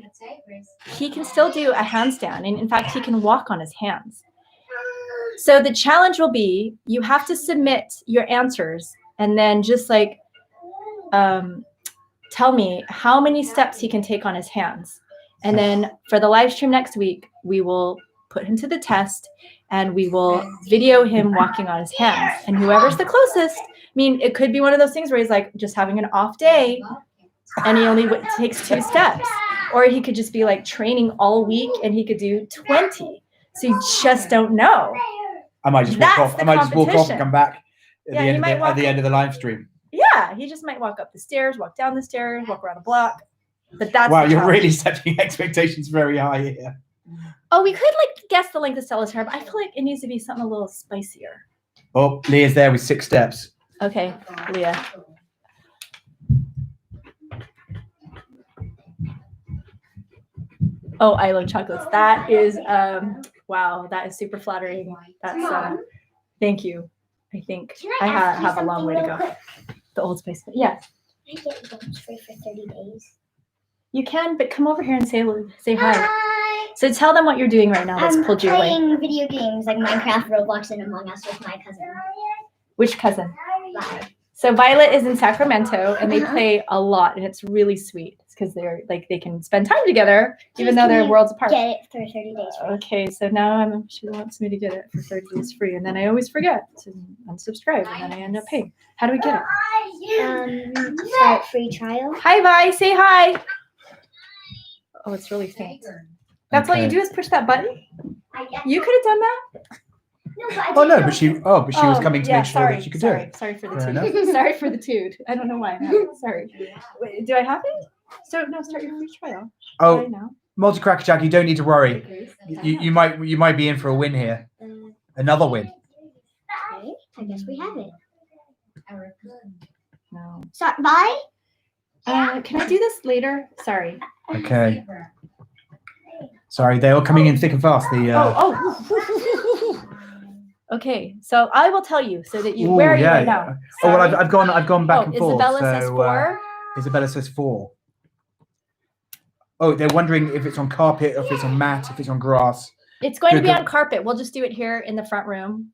[SPEAKER 2] he can still do a handstand. And in fact, he can walk on his hands. So the challenge will be, you have to submit your answers and then just like tell me how many steps he can take on his hands. And then for the live stream next week, we will put him to the test and we will video him walking on his hands. And whoever's the closest, I mean, it could be one of those things where he's like just having an off day and he only takes 2 steps. Or he could just be like training all week and he could do 20. So you just don't know.
[SPEAKER 1] I might just walk off. I might just walk off and come back at the end of the live stream.
[SPEAKER 2] Yeah, he just might walk up the stairs, walk down the stairs, walk around the block. But that's
[SPEAKER 1] wow, you're really setting expectations very high here.
[SPEAKER 2] Oh, we could like guess the length of Stella's hair, but I feel like it needs to be something a little spicier.
[SPEAKER 1] Oh, Leah's there with 6 steps.
[SPEAKER 2] Okay, Leah. Oh, I love chocolates. That is wow, that is super flattering. That's thank you. I think I have a long way to go. The Old Spice. Yeah.
[SPEAKER 3] I get those free for 30 days.
[SPEAKER 2] You can, but come over here and say hi. So tell them what you're doing right now. That's pulled you away.
[SPEAKER 3] I'm playing video games like Minecraft, Roblox, and Among Us with my cousin.
[SPEAKER 2] Which cousin?
[SPEAKER 3] Violet.
[SPEAKER 2] So Violet is in Sacramento, and they play a lot, and it's really sweet. It's because they're like they can spend time together, even though they're worlds apart.
[SPEAKER 3] Get it for 30 days. Free.
[SPEAKER 2] Okay, so now she wants me to get it for 30 days free, and then I always forget to unsubscribe, and then I end up paying. How do we get it?
[SPEAKER 3] Start free trial.
[SPEAKER 2] Hi, Vi. Say hi. Oh, it's really faint. That's all you do is push that button? You could have done that?
[SPEAKER 3] No,
[SPEAKER 1] but she was coming to make sure that she could do it.
[SPEAKER 2] Sorry for the toot. Sorry for the toot. I don't know why. Sorry. Wait, do I have it? So no, start your free trial.
[SPEAKER 1] Oh, Multi-Cracker Jack, you don't need to worry. You might be in for a win here. Another win.
[SPEAKER 3] I guess we have it.
[SPEAKER 2] No.
[SPEAKER 3] So, bye.
[SPEAKER 2] Can I do this later? Sorry.
[SPEAKER 1] Okay. Sorry, they're all coming in thick and fast. The
[SPEAKER 2] Okay, so I will tell you so that you.
[SPEAKER 1] Ooh,
[SPEAKER 2] Where are you
[SPEAKER 1] yeah,
[SPEAKER 2] right
[SPEAKER 1] yeah.
[SPEAKER 2] now?
[SPEAKER 1] Oh well,
[SPEAKER 2] Sorry.
[SPEAKER 1] I've gone back and forth.
[SPEAKER 2] Isabella
[SPEAKER 1] so,
[SPEAKER 2] says 4.
[SPEAKER 1] Isabella says 4. Oh, they're wondering if it's on carpet, or if it's on mat, if it's on grass.
[SPEAKER 2] It's going to be
[SPEAKER 1] Good.
[SPEAKER 2] on carpet. We'll just do it here in the front room.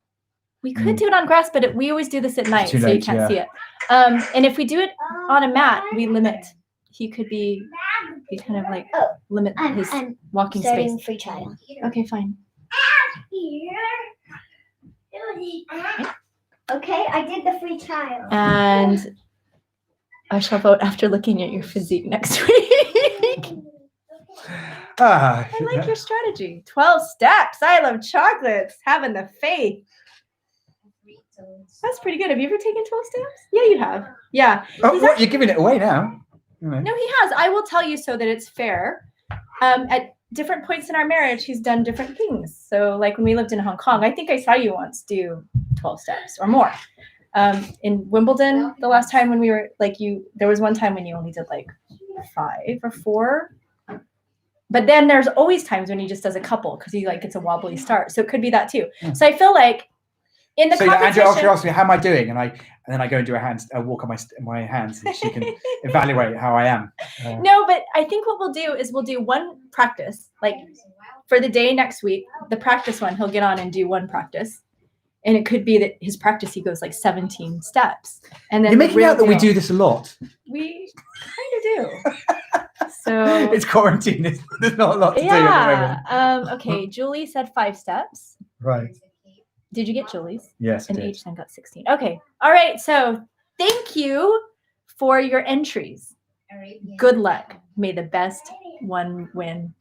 [SPEAKER 2] We could do it on grass, but we always do this at night,
[SPEAKER 1] too
[SPEAKER 2] so
[SPEAKER 1] late,
[SPEAKER 2] you can't
[SPEAKER 1] yeah.
[SPEAKER 2] see it. And if we do it on a mat, we limit. He could be kind of like limit his walking space.
[SPEAKER 3] Starting free trial.
[SPEAKER 2] Okay, fine.
[SPEAKER 3] Okay, I did the free trial.
[SPEAKER 2] And I shall vote after looking at your physique next week.
[SPEAKER 1] Ah,
[SPEAKER 2] I like your strategy. 12 steps. I love chocolates. Having the faith. That's pretty good. Have you ever taken 12 steps? Yeah, you have. Yeah.
[SPEAKER 1] Oh, what? You're giving it away now?
[SPEAKER 2] No, he has. I will tell you so that it's fair. At different points in our marriage, he's done different things. So, like when we lived in Hong Kong, I think I saw you once do 12 steps or more. In Wimbledon, the last time when we were there was one time when you only did like 5 or 4. But then there's always times when he just does a couple because he gets a wobbly start. So it could be that too. So I feel like in the competition,
[SPEAKER 1] Andrew asks me, how am I doing? And then I go and do a walk on my hands, and she can evaluate how I am.
[SPEAKER 2] No, but I think what we'll do is we'll do one practice, like for the day next week, the practice one, he'll get on and do one practice. And it could be that his practice, he goes like 17 steps. And then
[SPEAKER 1] you're making out that we do this a lot.
[SPEAKER 2] We kind of do. So
[SPEAKER 1] it's quarantine. There's not a lot to do at the moment.
[SPEAKER 2] Okay, Julie said 5 steps.
[SPEAKER 1] Right.
[SPEAKER 2] Did you get Julie's?
[SPEAKER 1] Yes, I
[SPEAKER 2] and
[SPEAKER 1] did.
[SPEAKER 2] H-Son got 16. Okay. All right. So thank you for your entries. Good luck. May the best one win.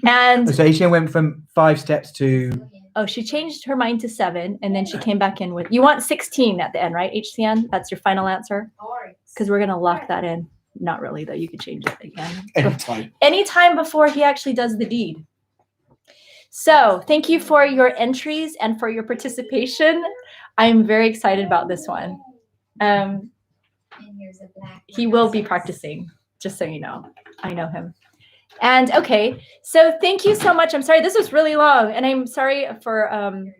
[SPEAKER 2] And
[SPEAKER 1] so H-Son went from 5 steps to...
[SPEAKER 2] Oh, she changed her mind to 7, and then she came back in with... You want 16 at the end, right, HCN? That's your final answer? Because we're going to lock that in. Not really, though. You could change it again. Anytime before he actually does the deed. So thank you for your entries and for your participation. I'm very excited about this one. He will be practicing, just so you know. I know him. And okay, so thank you so much. I'm sorry, this was really long, and I'm sorry for I'm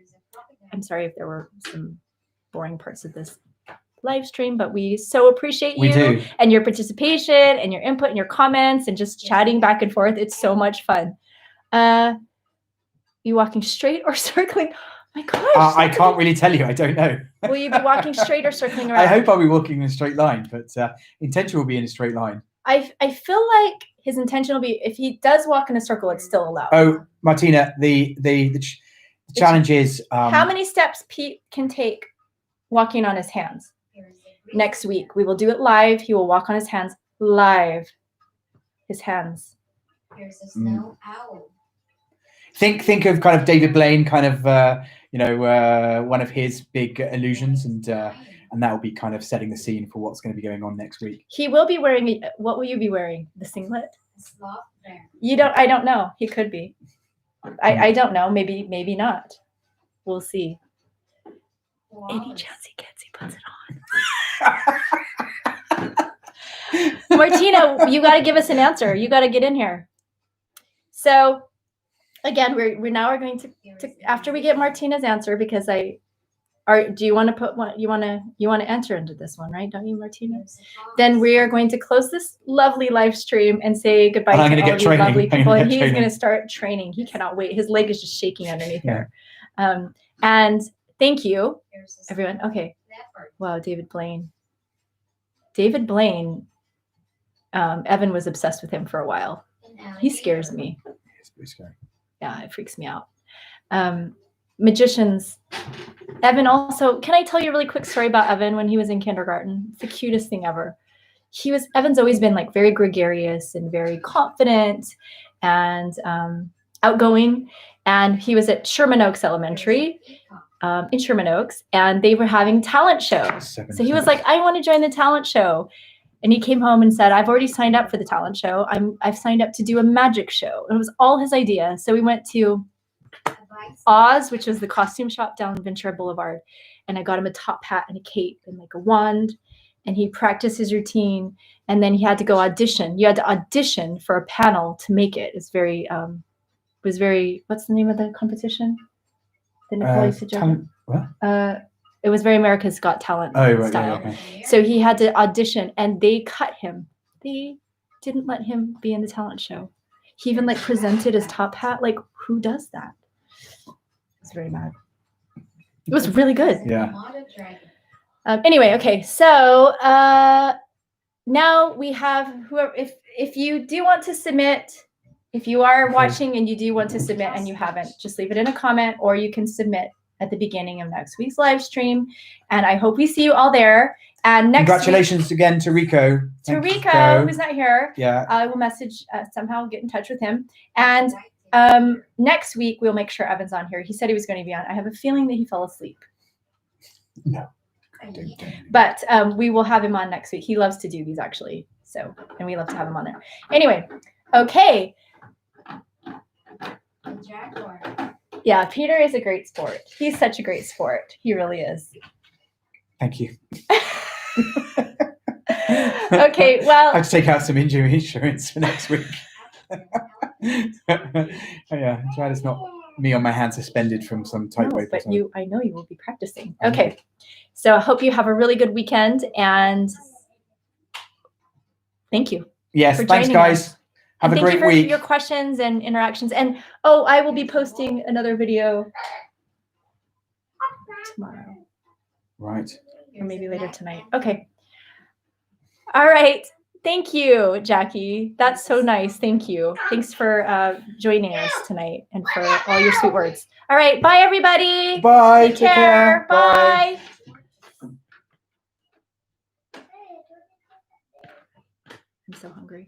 [SPEAKER 2] sorry if there were some boring parts of this live stream, but we so appreciate you and your participation and your input and your comments and just chatting back and forth. It's so much fun. You walking straight or circling? Oh my gosh.
[SPEAKER 1] I can't really tell you. I don't know.
[SPEAKER 2] Will you be walking straight or circling around?
[SPEAKER 1] I hope I'll be walking in a straight line, but intention will be in a straight line.
[SPEAKER 2] I feel like his intention will be, if he does walk in a circle, it's still allowed.
[SPEAKER 1] Oh, Martina, the challenge is...
[SPEAKER 2] how many steps Pete can take walking on his hands? Next week, we will do it live. He will walk on his hands live. His hands.
[SPEAKER 4] Here's a snow owl.
[SPEAKER 1] Think of kind of David Blaine, kind of one of his big illusions, and that will be kind of setting the scene for what's going to be going on next week.
[SPEAKER 2] He will be wearing. What will you be wearing? The singlet? You don't. I don't know. He could be. I don't know. Maybe not. We'll see. Any chance he gets, he puts it on. Martina, you got to give us an answer. You got to get in here. So, again, we now are going to after we get Martina's answer, because do you want to put one? You want to enter into this one, right? Don't you, Martina? Then we are going to close this lovely live stream and say goodbye to all of you lovely people. And he's going to start training. He cannot wait. His leg is just shaking underneath here. And thank you, everyone. Okay. Wow, David Blaine. Evan was obsessed with him for a while. He scares me.
[SPEAKER 1] It's pretty scary.
[SPEAKER 2] Yeah, it freaks me out. Magicians. Evan also, can I tell you a really quick story about Evan when he was in kindergarten? It's the cutest thing ever. Evan's always been like very gregarious and very confident and outgoing. And he was at Sherman Oaks Elementary in Sherman Oaks, and they were having talent show. So he was like, I want to join the talent show. And he came home and said, I've already signed up for the talent show. I've signed up to do a magic show. And it was all his idea. So we went to Oz, which was the costume shop down Ventura Boulevard. And I got him a top hat and a cape and like a wand. And he practiced his routine. And then he had to go audition. You had to audition for a panel to make it. It's very, what's the name of the competition? The Nicole used to judge it?
[SPEAKER 1] What?
[SPEAKER 2] It was very America's Got Talent
[SPEAKER 1] Oh, right.
[SPEAKER 2] style.
[SPEAKER 1] Yeah, okay.
[SPEAKER 2] So he had to audition and they cut him. They didn't let him be in the talent show. He even like presented his top hat. Like, who does that? I was very mad. It was really good.
[SPEAKER 1] Yeah.
[SPEAKER 2] Anyway, okay. So now we have whoever, if you do want to submit, if you are watching and you do want to submit and you haven't, just leave it in a comment or you can submit at the beginning of next week's live stream. And I hope we see you all there. And next
[SPEAKER 1] Congratulations again to Rico.
[SPEAKER 2] to Rico, who's not here.
[SPEAKER 1] Yeah.
[SPEAKER 2] I will message somehow, get in touch with him. And next week, we'll make sure Evan's on here. He said he was going to be on. I have a feeling that he fell asleep.
[SPEAKER 1] No.
[SPEAKER 2] But we will have him on next week. He loves to do these, actually. So, and we love to have him on there. Anyway, okay. Yeah, Peter is a great sport. He's such a great sport. He really is.
[SPEAKER 1] Thank you.
[SPEAKER 2] Okay, well.
[SPEAKER 1] I have to take out some injury insurance for next week. Yeah, glad it's not me on my hand suspended from some tightrope.
[SPEAKER 2] But I know you will be practicing. Okay, so I hope you have a really good weekend and thank you.
[SPEAKER 1] Yes, thanks, guys. Have a great week.
[SPEAKER 2] Thank you for your questions and interactions. And I will be posting another video tomorrow.
[SPEAKER 1] Right.
[SPEAKER 2] Or maybe later tonight. Okay. All right. Thank you, Jackie. That's so nice. Thank you. Thanks for joining us tonight and for all your sweet words. All right. Bye, everybody.
[SPEAKER 1] Bye.
[SPEAKER 2] Take care. Bye. I'm so hungry.